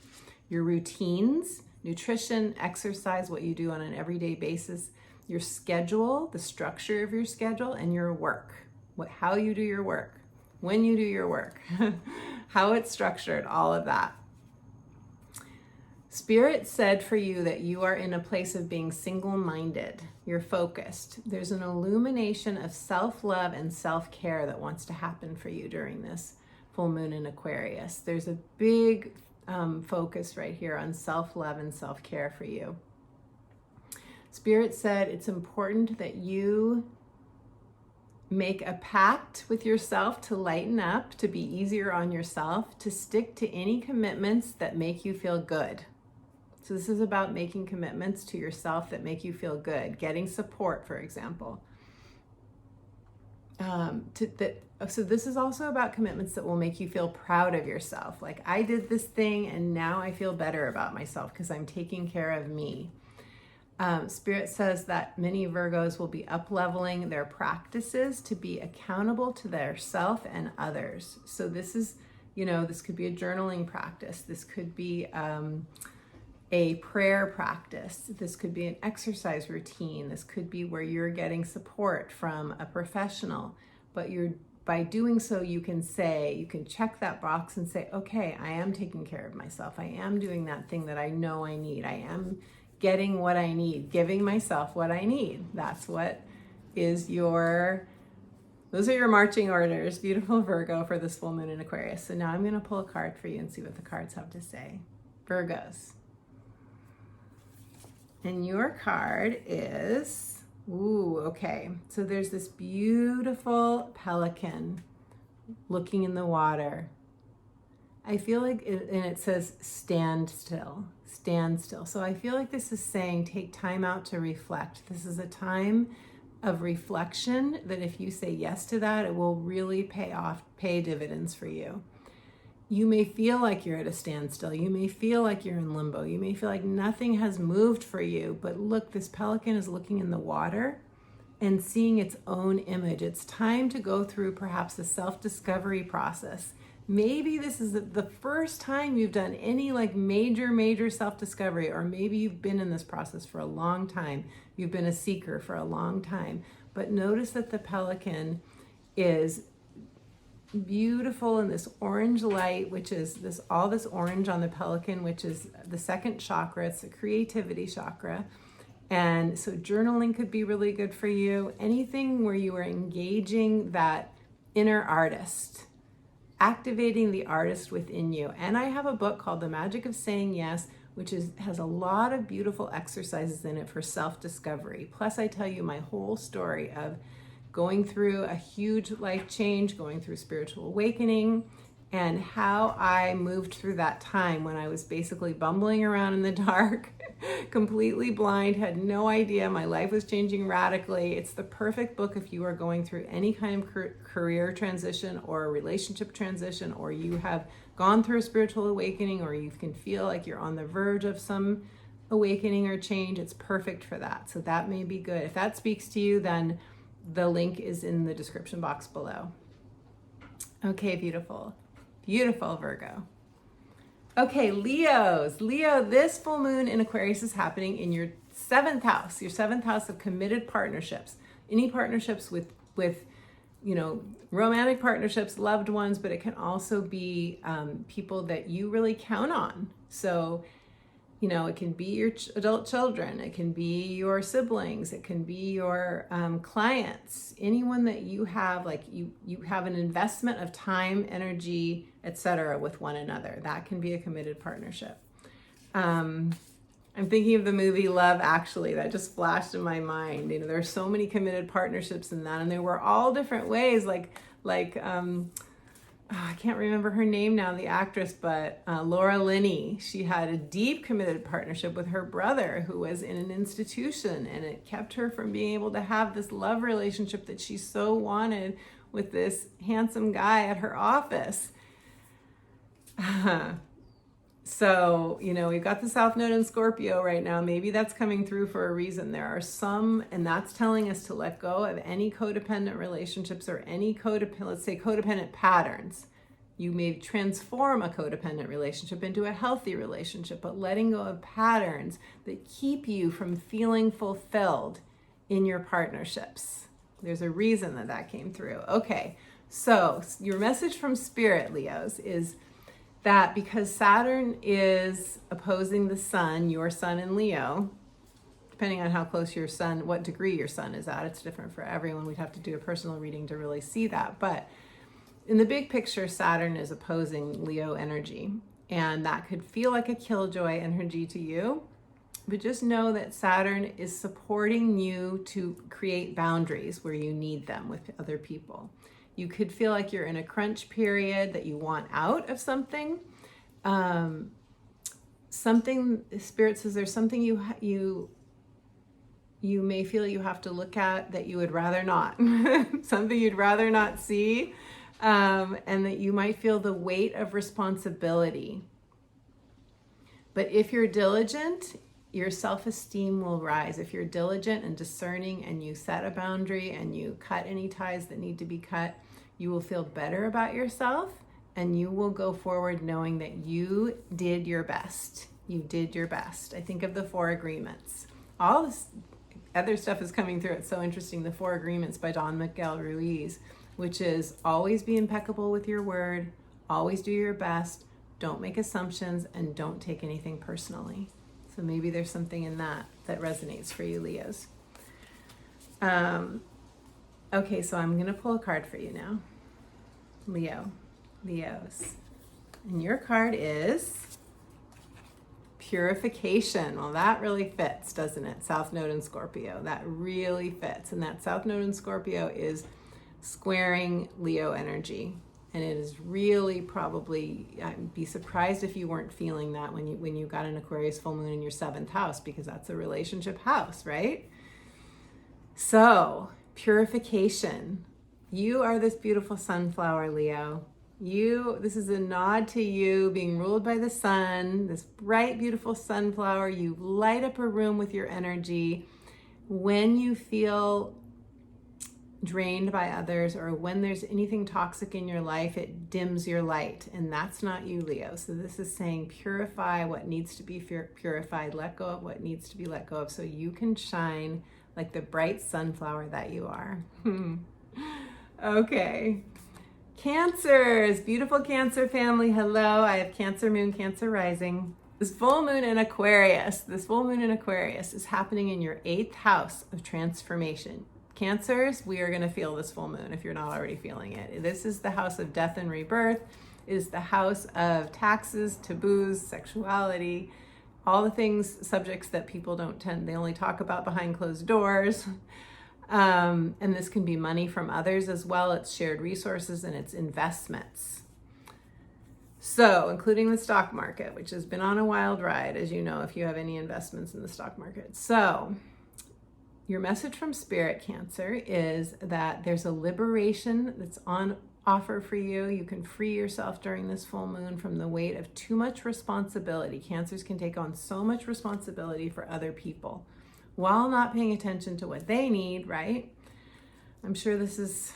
your routines, nutrition, exercise, what you do on an everyday basis, your schedule, the structure of your schedule, and your work, how you do your work, when you do your work, how it's structured, all of that. Spirit said for you that you are in a place of being single-minded. You're focused. There's an illumination of self-love and self-care that wants to happen for you during this full moon in Aquarius. There's a big focus right here on self-love and self-care for you. Spirit said it's important that you make a pact with yourself to lighten up, to be easier on yourself, to stick to any commitments that make you feel good. So this is about making commitments to yourself that make you feel good, getting support, for example. So this is also about commitments that will make you feel proud of yourself. Like, I did this thing and now I feel better about myself because I'm taking care of me. Spirit says that many Virgos will be up-leveling their practices to be accountable to their self and others. So this is, this could be a journaling practice. This could be a prayer practice. This could be an exercise routine. This could be where you're getting support from a professional, but by doing so, you can check that box and say, okay, I am taking care of myself. I am doing that thing that I know I need. I am getting what I need, giving myself what I need. That's what is those are your marching orders, beautiful Virgo, for this full moon in Aquarius. So now I'm going to pull a card for you and see what the cards have to say. Virgos. And your card is, okay. So there's this beautiful pelican looking in the water. I feel like, and it says stand still, stand still. So I feel like this is saying take time out to reflect. This is a time of reflection that if you say yes to that, it will really pay dividends for you. You may feel like you're at a standstill. You may feel like you're in limbo. You may feel like nothing has moved for you. But look, this pelican is looking in the water and seeing its own image. It's time to go through perhaps a self-discovery process. Maybe this is the first time you've done any major self-discovery, or maybe you've been in this process for a long time. You've been a seeker for a long time. But notice that the pelican is beautiful in this orange light, which is all this orange on the pelican, which is the second chakra. It's the creativity chakra. And so journaling could be really good for you. Anything where you are engaging that inner artist, activating the artist within you. And I have a book called The Magic of Saying Yes, which has a lot of beautiful exercises in it for self-discovery. Plus I tell you my whole story of going through a huge life change, going through spiritual awakening, and how I moved through that time when I was basically bumbling around in the dark, completely blind, had no idea. My life was changing radically. It's the perfect book if you are going through any kind of career transition or a relationship transition, or you have gone through a spiritual awakening, or you can feel like you're on the verge of some awakening or change. It's perfect for that. So that may be good. If that speaks to you, then the link is in the description box below. Okay, beautiful. Beautiful, Virgo. Okay, Leos. Leo, this full moon in Aquarius is happening in your 7th house, your 7th house of committed partnerships. Any partnerships with romantic partnerships, loved ones, but it can also be people that you really count on. So, it can be your adult children, it can be your siblings, it can be your clients, anyone that you have, like you have an investment of time, energy, etc. with one another. That can be a committed partnership. I'm thinking of the movie Love Actually, that just flashed in my mind. There are so many committed partnerships in that, and they were all different ways, I can't remember her name now, the actress, but Laura Linney. She had a deep committed partnership with her brother who was in an institution, and it kept her from being able to have this love relationship that she so wanted with this handsome guy at her office. So, we've got the South Node in Scorpio right now. Maybe that's coming through for a reason. There are some, and that's telling us to let go of any codependent relationships or any codependent patterns. You may transform a codependent relationship into a healthy relationship, but letting go of patterns that keep you from feeling fulfilled in your partnerships. There's a reason that came through. Okay, so your message from Spirit, Leos, is that because Saturn is opposing the sun, your sun in Leo, depending on how close your sun, what degree your sun is at, it's different for everyone. We'd have to do a personal reading to really see that. But in the big picture, Saturn is opposing Leo energy, and that could feel like a killjoy energy to you. But just know that Saturn is supporting you to create boundaries where you need them with other people. You could feel like you're in a crunch period, that you want out of something. Spirit says there's something you may feel you have to look at that you would rather not. Something you'd rather not see. And that you might feel the weight of responsibility. But if you're diligent, your self-esteem will rise. If you're diligent and discerning and you set a boundary and you cut any ties that need to be cut, you will feel better about yourself, and you will go forward knowing that you did your best. You did your best. I think of the 4 agreements. All this other stuff is coming through. It's so interesting. The 4 agreements by Don Miguel Ruiz, which is always be impeccable with your word, always do your best, don't make assumptions, and don't take anything personally. So maybe there's something in that resonates for you, Leos. Okay, so I'm going to pull a card for you now. Leos. And your card is Purification. Well, that really fits, doesn't it? South Node in Scorpio. That really fits. And that South Node in Scorpio is squaring Leo energy. And it is really probably, I'd be surprised if you weren't feeling that when you got an Aquarius full moon in your 7th house, because that's a relationship house, right? So, purification. You are this beautiful sunflower, Leo. This is a nod to you being ruled by the sun, this bright, beautiful sunflower. You light up a room with your energy. When you feel drained by others, or when there's anything toxic in your life, it dims your light, and that's not you, Leo. So this is saying purify what needs to be purified, let go of what needs to be let go of, so you can shine like the bright sunflower that you are. Okay, Cancers, beautiful Cancer family, hello. I have Cancer moon, Cancer rising. This full moon in Aquarius is happening in your 8th house of transformation. Cancers, we are going to feel this full moon if you're not already feeling it. This is the house of death and rebirth. It is the house of taxes, taboos, sexuality, all the things, subjects that people they only talk about behind closed doors. And this can be money from others as well. It's shared resources and it's investments. So, including the stock market, which has been on a wild ride, as you know, if you have any investments in the stock market. So, your message from Spirit, Cancer, is that there's a liberation that's on offer for you. You can free yourself during this full moon from the weight of too much responsibility. Cancers can take on so much responsibility for other people while not paying attention to what they need, right? I'm sure this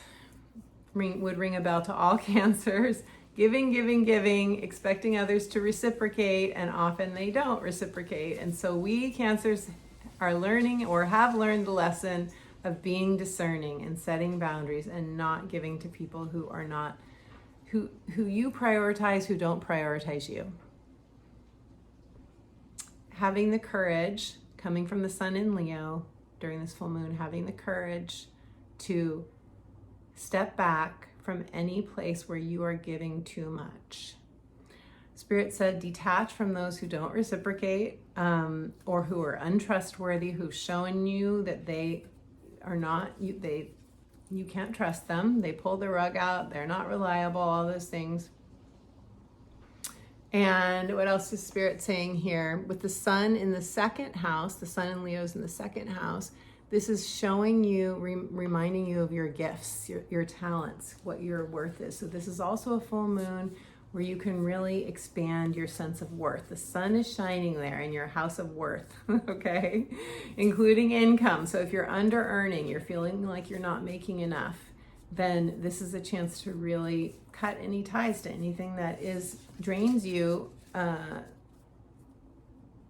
would ring a bell to all Cancers. Giving, expecting others to reciprocate, and often they don't reciprocate. And so we Cancers are learning or have learned the lesson of being discerning and setting boundaries and not giving to people who are not, who you prioritize, who don't prioritize you. Having the courage, coming from the sun in Leo during this full moon, having the courage to step back from any place where you are giving too much. Spirit said, detach from those who don't reciprocate, or who are untrustworthy, who've shown you that they are not, you can't trust them. They pull the rug out. They're not reliable, all those things. And what else is Spirit saying here? With the sun in the second house, the sun in Leo's in the second house, this is showing you, reminding you of your gifts, your talents, what your worth is. So this is also a full moon where you can really expand your sense of worth. The sun is shining there in your house of worth, okay? Including income. So if you're under earning, you're feeling like you're not making enough, then this is a chance to really cut any ties to anything that drains you,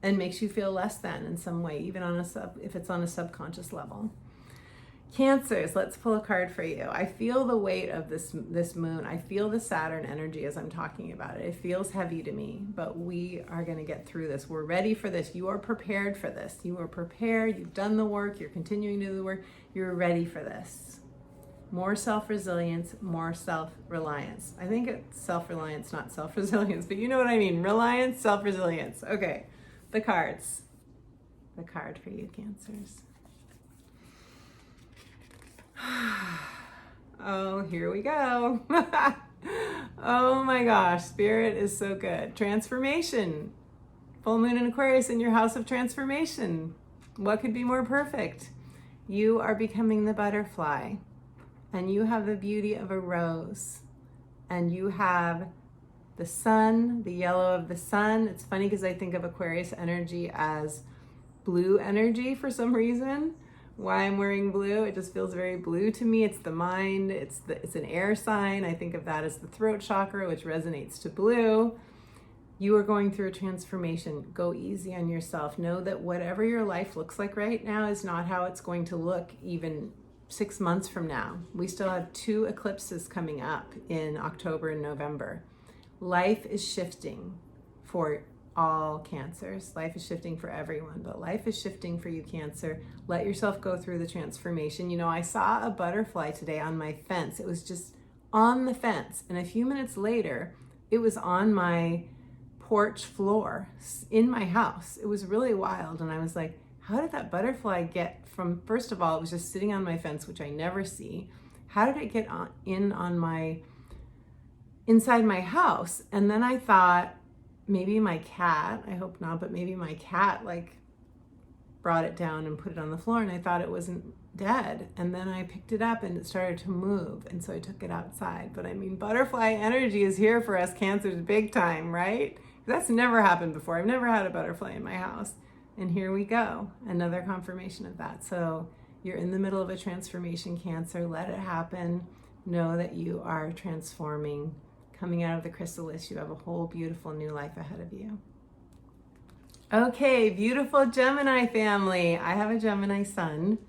and makes you feel less than in some way, even if it's on a subconscious level. Cancers, let's pull a card for you. I feel the weight of this moon. I feel the Saturn energy as I'm talking about it. It feels heavy to me, but we are going to get through this. We're ready for this. You are prepared for this. You are prepared. You've done the work. You're continuing to do the work. You're ready for this. More self-resilience, more self-reliance. I think it's self-reliance, not self-resilience, but you know what I mean. Reliance, self-resilience. Okay. The cards. The card for you, Cancers. Oh, here we go. Oh my gosh, Spirit is so good. Transformation. Full moon in Aquarius in your house of transformation. What could be more perfect? You are becoming the butterfly, and you have the beauty of a rose, and you have the sun, the yellow of the sun. It's funny because I think of Aquarius energy as blue energy for some reason. Why I'm wearing blue, it just feels very blue to me. It's the mind, it's an air sign. I think of that as the throat chakra, which resonates to blue. You are going through a transformation. Go easy on yourself. Know that whatever your life looks like right now is not how it's going to look even 6 months from now. We still have 2 eclipses coming up in October and November. Life is shifting for all Cancers. Life is shifting for everyone, but life is shifting for you, Cancer. Let yourself go through the transformation. You know, I saw a butterfly today on my fence. It was just on the fence. And a few minutes later, it was on my porch floor in my house. It was really wild. And I was like, how did that butterfly get from, first of all, it was just sitting on my fence, which I never see. How did it get inside my house? And then I thought, maybe my cat, I hope not, but maybe my cat like brought it down and put it on the floor, and I thought it wasn't dead. And then I picked it up and it started to move, and so I took it outside. But I mean, butterfly energy is here for us Cancers big time, right? That's never happened before. I've never had a butterfly in my house. And here we go, another confirmation of that. So you're in the middle of a transformation, Cancer. Let it happen. Know that you are transforming. Coming out of the chrysalis, you have a whole beautiful new life ahead of you. Okay, beautiful Gemini family. I have a Gemini sun.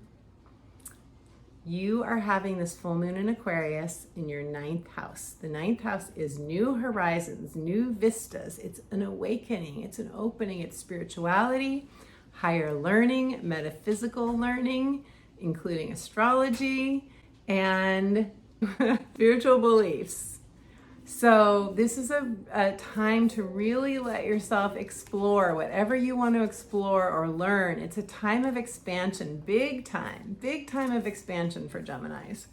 You are having this full moon in Aquarius in your 9th house. The 9th house is new horizons, new vistas. It's an awakening, it's an opening, it's spirituality, higher learning, metaphysical learning, including astrology and spiritual beliefs. So this is a time to really let yourself explore whatever you want to explore or learn. It's a time of expansion, big time of expansion for Geminis.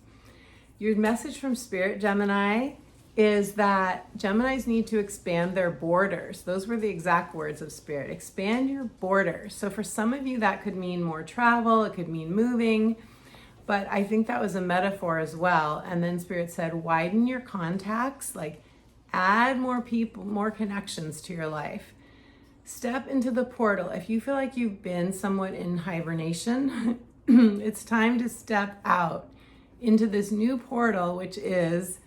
Your message from Spirit, Gemini, is that Geminis need to expand their borders. Those were the exact words of Spirit. Expand your borders. So for some of you, that could mean more travel. It could mean moving. But I think that was a metaphor as well. And then Spirit said, widen your contacts, like add more people, more connections to your life. Step into the portal. If you feel like you've been somewhat in hibernation, it's time to step out into this new portal, which is,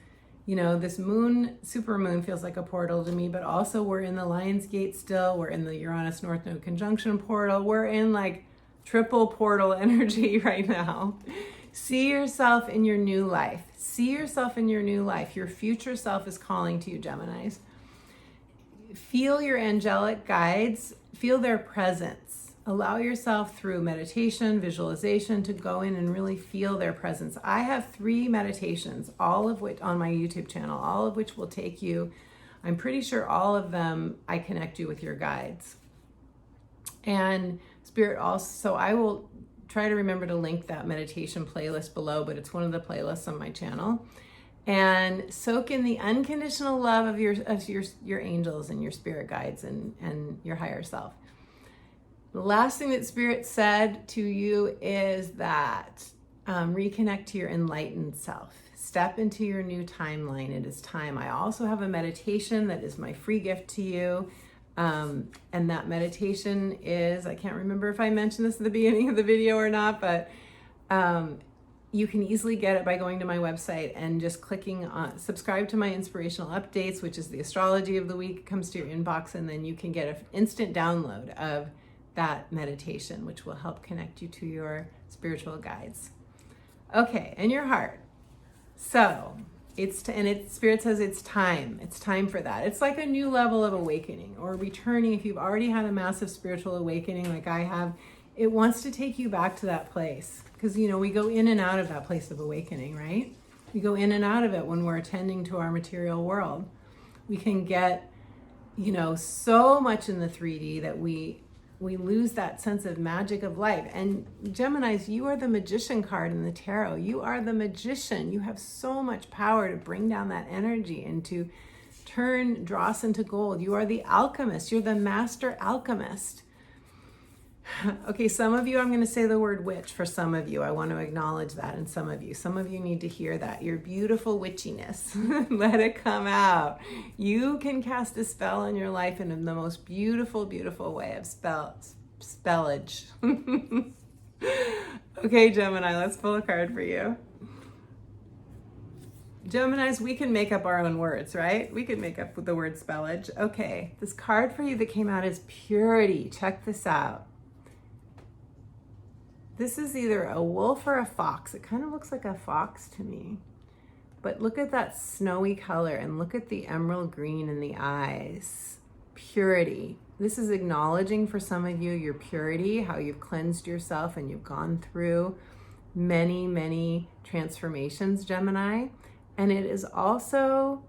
you know, this moon, supermoon feels like a portal to me, but also we're in the Lion's Gate still. We're in the Uranus North Node conjunction portal. We're in like triple portal energy right now. See yourself in your new life. See yourself in your new life. Your future self is calling to you, Geminis. Feel your angelic guides. Feel their presence. Allow yourself through meditation, visualization to go in and really feel their presence. I have 3 meditations, all of which on my YouTube channel, all of which will take you, I'm pretty sure all of them, I connect you with your guides. And Spirit also, so I will try to remember to link that meditation playlist below, but it's one of the playlists on my channel. And soak in the unconditional love of your angels and your spirit guides and your higher self. The last thing that Spirit said to you is that reconnect to your enlightened self. Step into your new timeline. It is time. I also have a meditation that is my free gift to you. And that meditation is, I can't remember if I mentioned this at the beginning of the video or not, but you can easily get it by going to my website and just clicking on subscribe to my inspirational updates, which is the astrology of the week. It comes to your inbox, and then you can get an instant download of that meditation, which will help connect you to your spiritual guides. Okay, and your heart. So Spirit says it's time. It's time for that. It's like a new level of awakening or returning. If you've already had a massive spiritual awakening like I have, it wants to take you back to that place. Because, you know, we go in and out of that place of awakening, right? We go in and out of it when we're attending to our material world. We can get, you know, so much in the 3D that we lose that sense of magic of life. And Geminis, you are the magician card in the tarot. You are the magician. You have so much power to bring down that energy and to turn dross into gold. You are the alchemist. You're the master alchemist. Okay, some of you, I'm going to say the word witch for some of you. I want to acknowledge that in some of you. Some of you need to hear that. Your beautiful witchiness. Let it come out. You can cast a spell in your life in the most beautiful, beautiful way of spellage. Okay, Gemini, let's pull a card for you. Geminis, we can make up our own words, right? We can make up the word spellage. Okay, this card for you that came out is purity. Check this out. This is either a wolf or a fox. It kind of looks like a fox to me. But look at that snowy color and look at the emerald green in the eyes. Purity. This is acknowledging for some of you your purity, how you've cleansed yourself and you've gone through many, many transformations, Gemini. And it is also,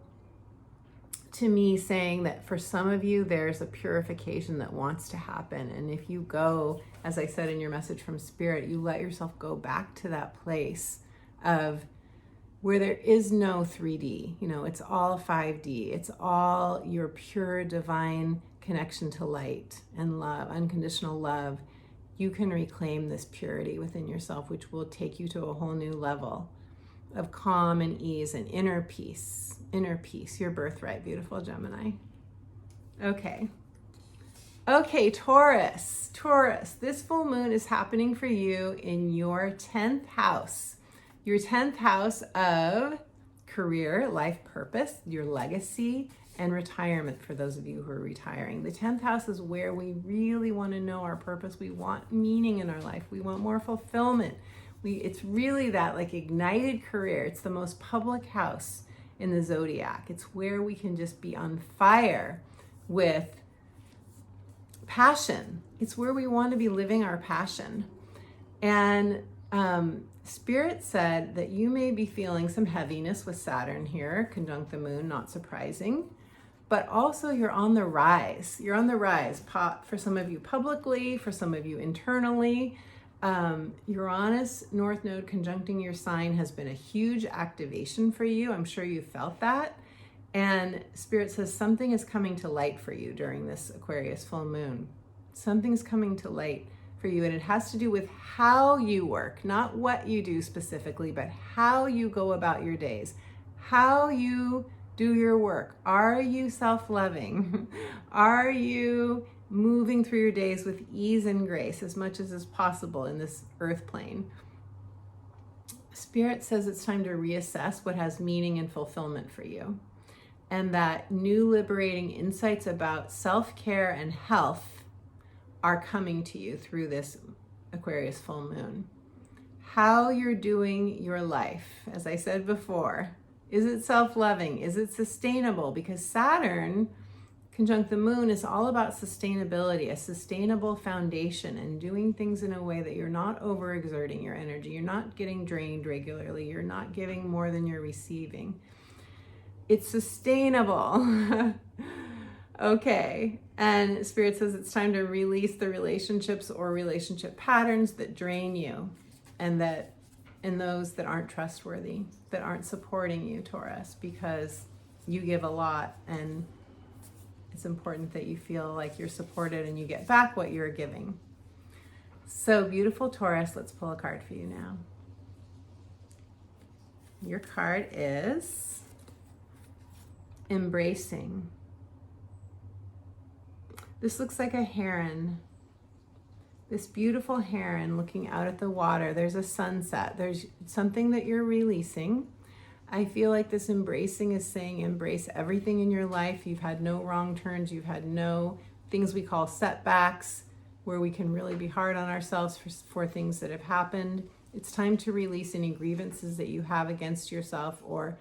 to me, saying that for some of you, there's a purification that wants to happen. And if you go, as I said in your message from Spirit, you let yourself go back to that place of where there is no 3D, you know, it's all 5D. It's all your pure divine connection to light and love, unconditional love. You can reclaim this purity within yourself, which will take you to a whole new level of calm and ease and inner peace, your birthright, beautiful Gemini. Okay, Taurus, this full moon is happening for you in your 10th house. Your 10th house of career, life purpose, your legacy, and retirement for those of you who are retiring. The 10th house is where we really want to know our purpose. We want meaning in our life. We want more fulfillment. It's really that like ignited career. It's the most public house in the zodiac. It's where we can just be on fire with passion. It's where we want to be living our passion. And Spirit said that you may be feeling some heaviness with Saturn here, conjunct the moon, not surprising, but also you're on the rise. You're on the rise, for some of you publicly, for some of you internally. Uranus North Node conjuncting your sign has been a huge activation for you. I'm sure you felt that. And Spirit says something is coming to light for you during this Aquarius full moon. Something's coming to light for you, and it has to do with how you work, not what you do specifically, but how you go about your days, how you do your work. Are you self-loving? Are you moving through your days with ease and grace as much as is possible in this earth plane? Spirit says it's time to reassess what has meaning and fulfillment for you, and that new liberating insights about self-care and health are coming to you through this Aquarius full moon. How you're doing your life, as I said before, is it self-loving? Is it sustainable? Because Saturn conjunct the moon is all about sustainability, a sustainable foundation, and doing things in a way that you're not overexerting your energy. You're not getting drained regularly. You're not giving more than you're receiving. It's sustainable. Okay. And Spirit says it's time to release the relationships or relationship patterns that drain you and those that aren't trustworthy, that aren't supporting you, Taurus, because you give a lot, and it's important that you feel like you're supported and you get back what you're giving. So beautiful, Taurus, let's pull a card for you now. Your card is Embracing. This looks like a heron. This beautiful heron looking out at the water. There's a sunset. There's something that you're releasing. I feel like this embracing is saying embrace everything in your life. You've had no wrong turns. You've had no things we call setbacks, where we can really be hard on ourselves for things that have happened. It's time to release any grievances that you have against yourself, or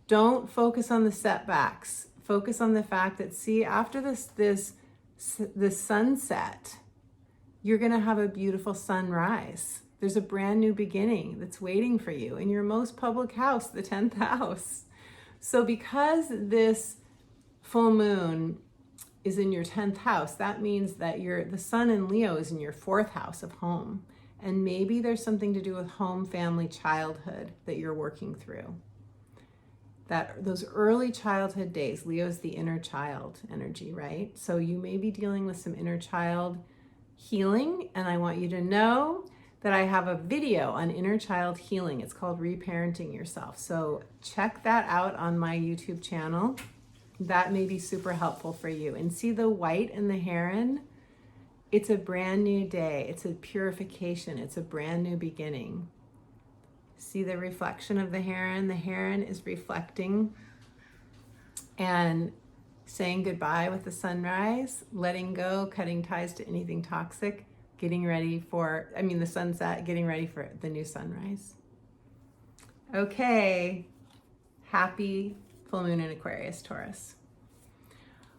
don't focus on the setbacks. Focus on the fact that, see, after this sunset, you're going to have a beautiful sunrise. There's a brand new beginning that's waiting for you in your most public house, the 10th house. So because this full moon is in your 10th house, that means that the sun in Leo is in your 4th house of home. And maybe there's something to do with home, family, childhood that you're working through. Those early childhood days, Leo's the inner child energy, right? So you may be dealing with some inner child healing, and I want you to know that I have a video on inner child healing. It's called Reparenting Yourself. So check that out on my YouTube channel. That may be super helpful for you. And see the white in the heron? It's a brand new day. It's a purification. It's a brand new beginning. See the reflection of the heron? The heron is reflecting and saying goodbye with the sunrise, letting go, cutting ties to anything toxic, getting ready for, the sunset, getting ready for the new sunrise. Okay, happy full moon in Aquarius, Taurus.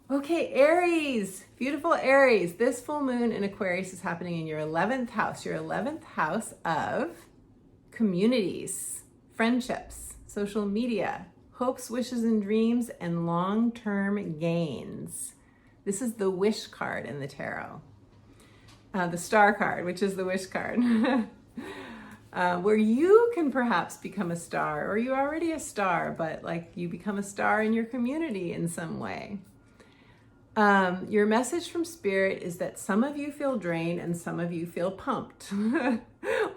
Okay, Aries, beautiful Aries. This full moon in Aquarius is happening in your 11th house, of communities, friendships, social media, hopes, wishes, and dreams, and long-term gains. This is the wish card in the tarot. The star card, which is the wish card, where you can perhaps become a star, or you're already a star, but like you become a star in your community in some way. Your message from Spirit is that some of you feel drained and some of you feel pumped.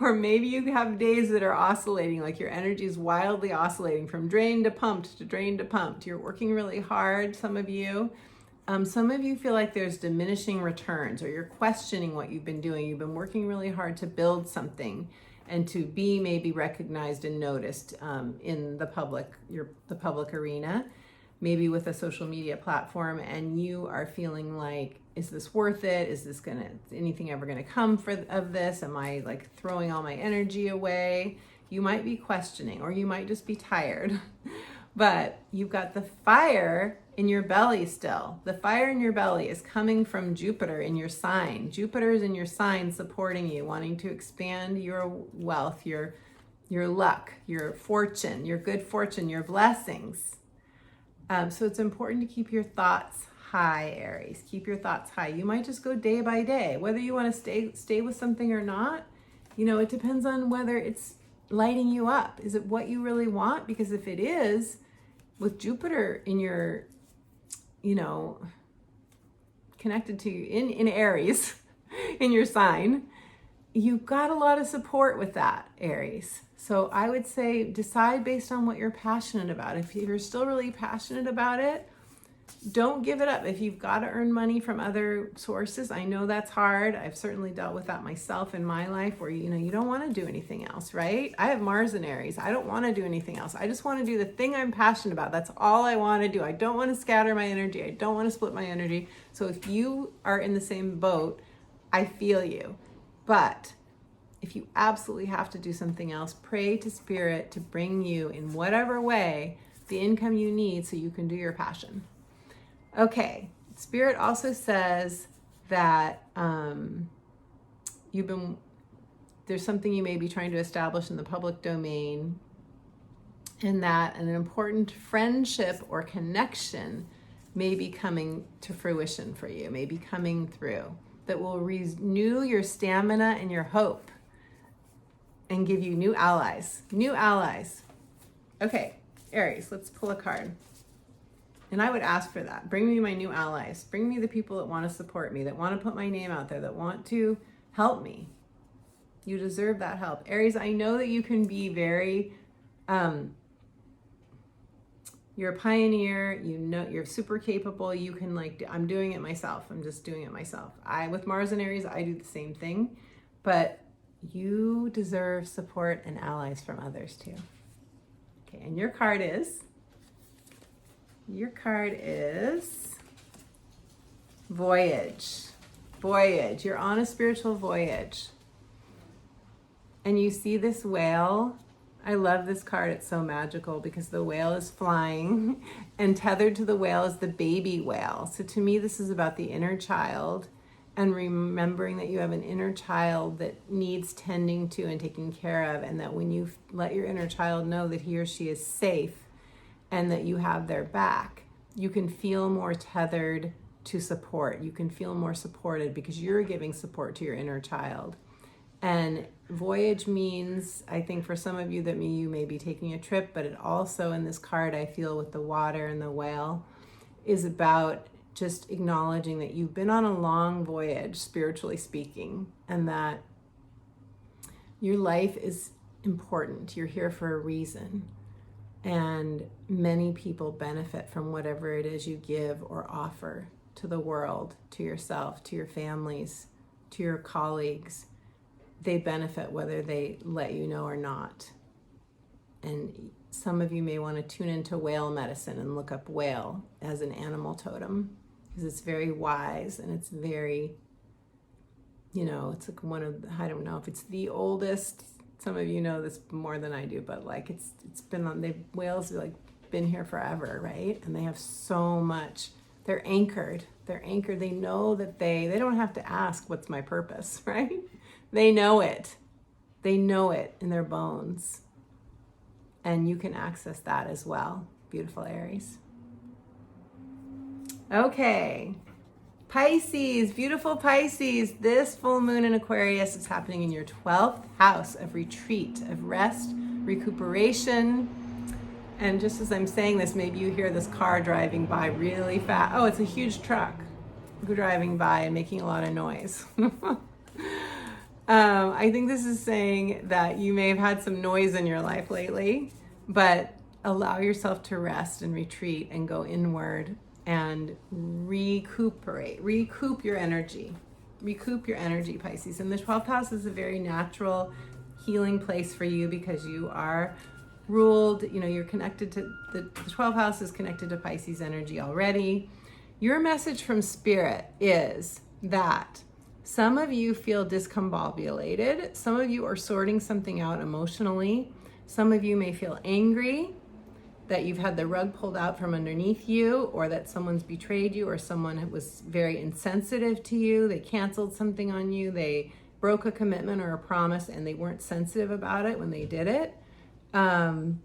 Or maybe you have days that are oscillating, like your energy is wildly oscillating from drained to pumped to drained to pumped. You're working really hard, some of you. Some of you feel like there's diminishing returns, or you're questioning what you've been doing. You've been working really hard to build something and to be maybe recognized and noticed in the public arena, maybe with a social media platform, and you are feeling like, is this worth it? Is anything ever gonna come of this? Am I like throwing all my energy away? You might be questioning, or you might just be tired. But you've got the fire in your belly still. The fire in your belly is coming from Jupiter in your sign. Jupiter is in your sign supporting you, wanting to expand your wealth, your luck, your fortune, your good fortune, your blessings. So it's important to keep your thoughts high, Aries. Keep your thoughts high. You might just go day by day, whether you want to stay with something or not. It depends on whether it's lighting you up. Is it what you really want? Because if it is, with Jupiter in your, connected to you in Aries, in your sign, you've got a lot of support with that, Aries. So I would say decide based on what you're passionate about. If you're still really passionate about it, don't give it up. If you've got to earn money from other sources, I know that's hard. I've certainly dealt with that myself in my life where, you don't want to do anything else, right? I have Mars in Aries. I don't want to do anything else. I just want to do the thing I'm passionate about. That's all I want to do. I don't want to scatter my energy. I don't want to split my energy. So if you are in the same boat, I feel you. But if you absolutely have to do something else, pray to Spirit to bring you in whatever way the income you need so you can do your passion. Okay, Spirit also says that there's something you may be trying to establish in the public domain, and that an important friendship or connection may be coming to fruition for you, may be coming through, that will renew your stamina and your hope and give you new allies. New allies. Okay, Aries, let's pull a card. And I would ask for that. Bring me my new allies. Bring me the people that want to support me, that want to put my name out there, that want to help me. You deserve that help. Aries, I know that you can be very, you're a pioneer, you're super capable. You can I'm doing it myself. I'm just doing it myself. With Mars and Aries, I do the same thing, but you deserve support and allies from others too. Okay, and your card is Voyage. Voyage. You're on a spiritual voyage. And you see this whale. I love this card. It's so magical because the whale is flying and tethered to the whale is the baby whale. So to me, this is about the inner child and remembering that you have an inner child that needs tending to and taking care of. And that when you let your inner child know that he or she is safe and that you have their back, you can feel more tethered to support. You can feel more supported because you're giving support to your inner child. And voyage means, I think for some of you, that you may be taking a trip, but it also, in this card, I feel with the water and the whale, is about just acknowledging that you've been on a long voyage, spiritually speaking, and that your life is important. You're here for a reason. And many people benefit from whatever it is you give or offer to the world, to yourself, to your families, to your colleagues. They benefit whether they let you know or not. And some of you may want to tune into whale medicine and look up whale as an animal totem because it's very wise and it's very, it's like one of, I don't know if it's the oldest. Some of you know this more than I do, but it's been on, whales have been here forever, right? And they have so much, they're anchored. They know that they don't have to ask, what's my purpose, right? They know it. They know it in their bones. And you can access that as well. Beautiful Aries. Okay. Pisces, beautiful Pisces. This full moon in Aquarius is happening in your 12th house of retreat, of rest, recuperation. And just as I'm saying this, maybe you hear this car driving by really fast. Oh, it's a huge truck driving by and making a lot of noise. I think this is saying that you may have had some noise in your life lately, but allow yourself to rest and retreat and go inward and recoup your energy, Pisces. And the 12th house is a very natural healing place for you because you are ruled, you're connected to, the 12th house is connected to Pisces energy already. Your message from Spirit is that some of you feel discombobulated. Some of you are sorting something out emotionally. Some of you may feel angry. that you've had the rug pulled out from underneath you, or that someone's betrayed you, or someone was very insensitive to you. They canceled something on you. They broke a commitment or a promise and they weren't sensitive about it when they did it. And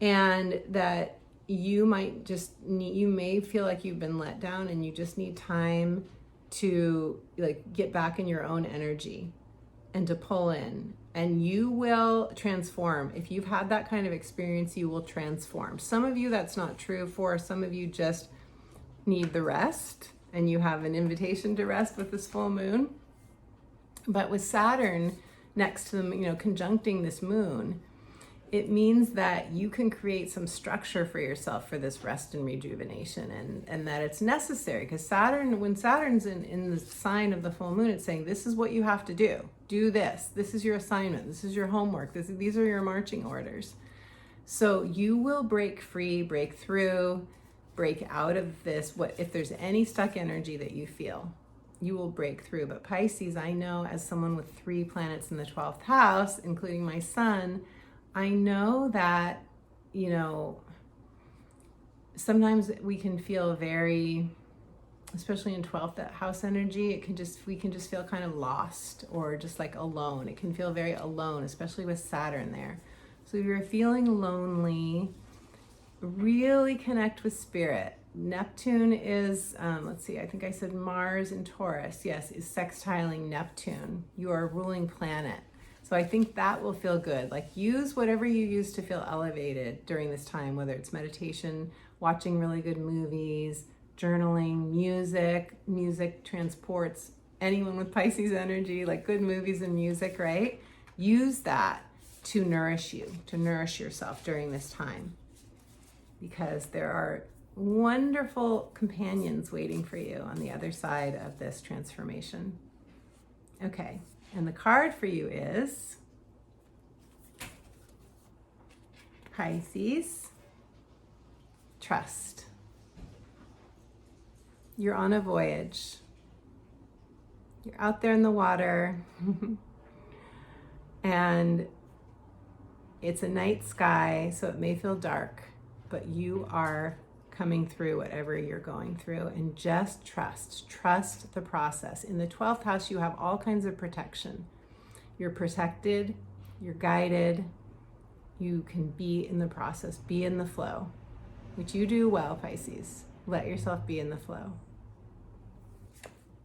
that you might just need, you may feel like you've been let down and you just need time to like get back in your own energy and to pull in, and you will transform. If you've had that kind of experience, you will transform. Some of you that's not true for. Some of you just need the rest, and you have an invitation to rest with this full moon. But with Saturn next to them, conjuncting this moon, it means that you can create some structure for yourself for this rest and rejuvenation, and that it's necessary, because Saturn, when Saturn's in the sign of the full moon, it's saying this is what you have to do. Do this. This is your assignment. This is your homework. These are your marching orders. So you will break free, break through, break out of this. If there's any stuck energy that you feel, you will break through. But Pisces, I know as someone with 3 planets in the 12th house, including my sun, I know that, sometimes we can feel very, especially in 12th house energy, we can just feel kind of lost or just like alone. It can feel very alone, especially with Saturn there. So if you're feeling lonely, really connect with spirit. Neptune is, let's see, I think I said Mars in Taurus, yes, is sextiling Neptune, your ruling planet. So I think that will feel good. Like, use whatever you use to feel elevated during this time, whether it's meditation, watching really good movies, journaling, music. Music transports anyone with Pisces energy, like good movies and music, right? Use that to nourish you, to nourish yourself during this time, because there are wonderful companions waiting for you on the other side of this transformation. Okay. And the card for you is Pisces, trust. You're on a voyage. You're out there in the water and it's a night sky, so it may feel dark, but you are coming through whatever you're going through, and just trust the process. In the 12th house, you have all kinds of protection. You're protected, you're guided, you can be in the process, be in the flow, which you do well, Pisces. Let yourself be in the flow.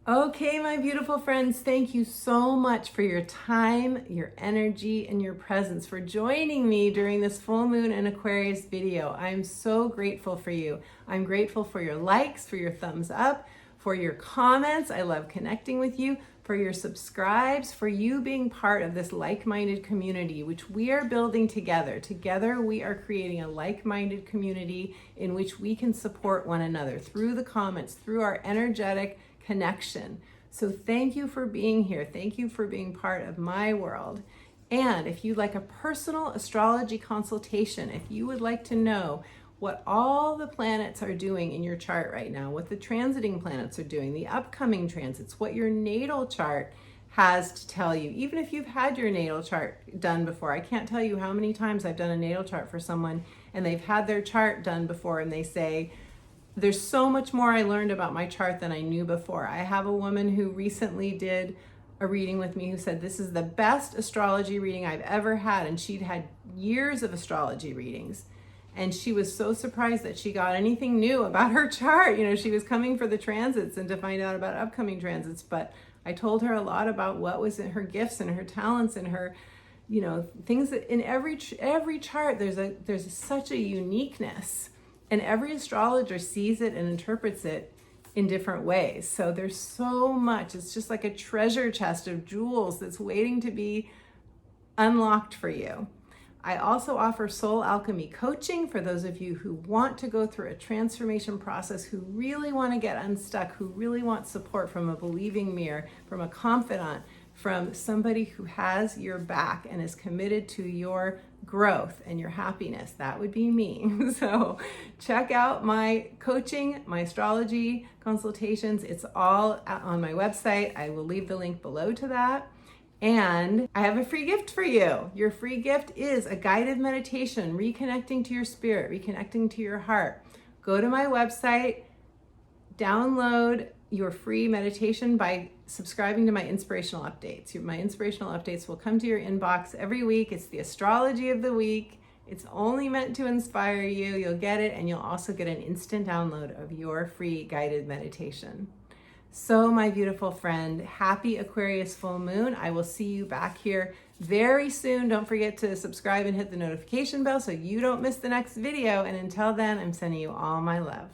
Okay, my beautiful friends, thank you so much for your time, your energy, and your presence, for joining me during this full moon and Aquarius video. I'm so grateful for you. I'm grateful for your likes, for your thumbs up, for your comments. I love connecting with you, for your subscribes, for you being part of this like-minded community, which we are building together. Together, we are creating a like-minded community in which we can support one another through the comments, through our energetic connection. So thank you for being here. Thank you for being part of my world. And if you'd like a personal astrology consultation, if you would like to know what all the planets are doing in your chart right now, what the transiting planets are doing, the upcoming transits, what your natal chart has to tell you, even if you've had your natal chart done before. I can't tell you how many times I've done a natal chart for someone and they've had their chart done before and they say, there's so much more I learned about my chart than I knew before. I have a woman who recently did a reading with me who said, this is the best astrology reading I've ever had. And she'd had years of astrology readings. And she was so surprised that she got anything new about her chart. She was coming for the transits and to find out about upcoming transits. But I told her a lot about what was in her gifts and her talents and her, things that in every chart, there's such a uniqueness. And every astrologer sees it and interprets it in different ways. So there's so much. It's just like a treasure chest of jewels that's waiting to be unlocked for you. I also offer soul alchemy coaching for those of you who want to go through a transformation process, who really want to get unstuck, who really want support from a believing mirror, from a confidant, from somebody who has your back and is committed to your growth and your happiness. That would be me. So check out my coaching, my astrology consultations. It's all on my website. I will leave the link below to that. And I have a free gift for you. Your free gift is a guided meditation, reconnecting to your spirit, reconnecting to your heart. Go to my website, download your free meditation by subscribing to my inspirational updates. My inspirational updates will come to your inbox every week. It's the astrology of the week. It's only meant to inspire you. You'll get it, and you'll also get an instant download of your free guided meditation. So, my beautiful friend, happy Aquarius full moon. I will see you back here very soon. Don't forget to subscribe and hit the notification bell so you don't miss the next video. And until then, I'm sending you all my love.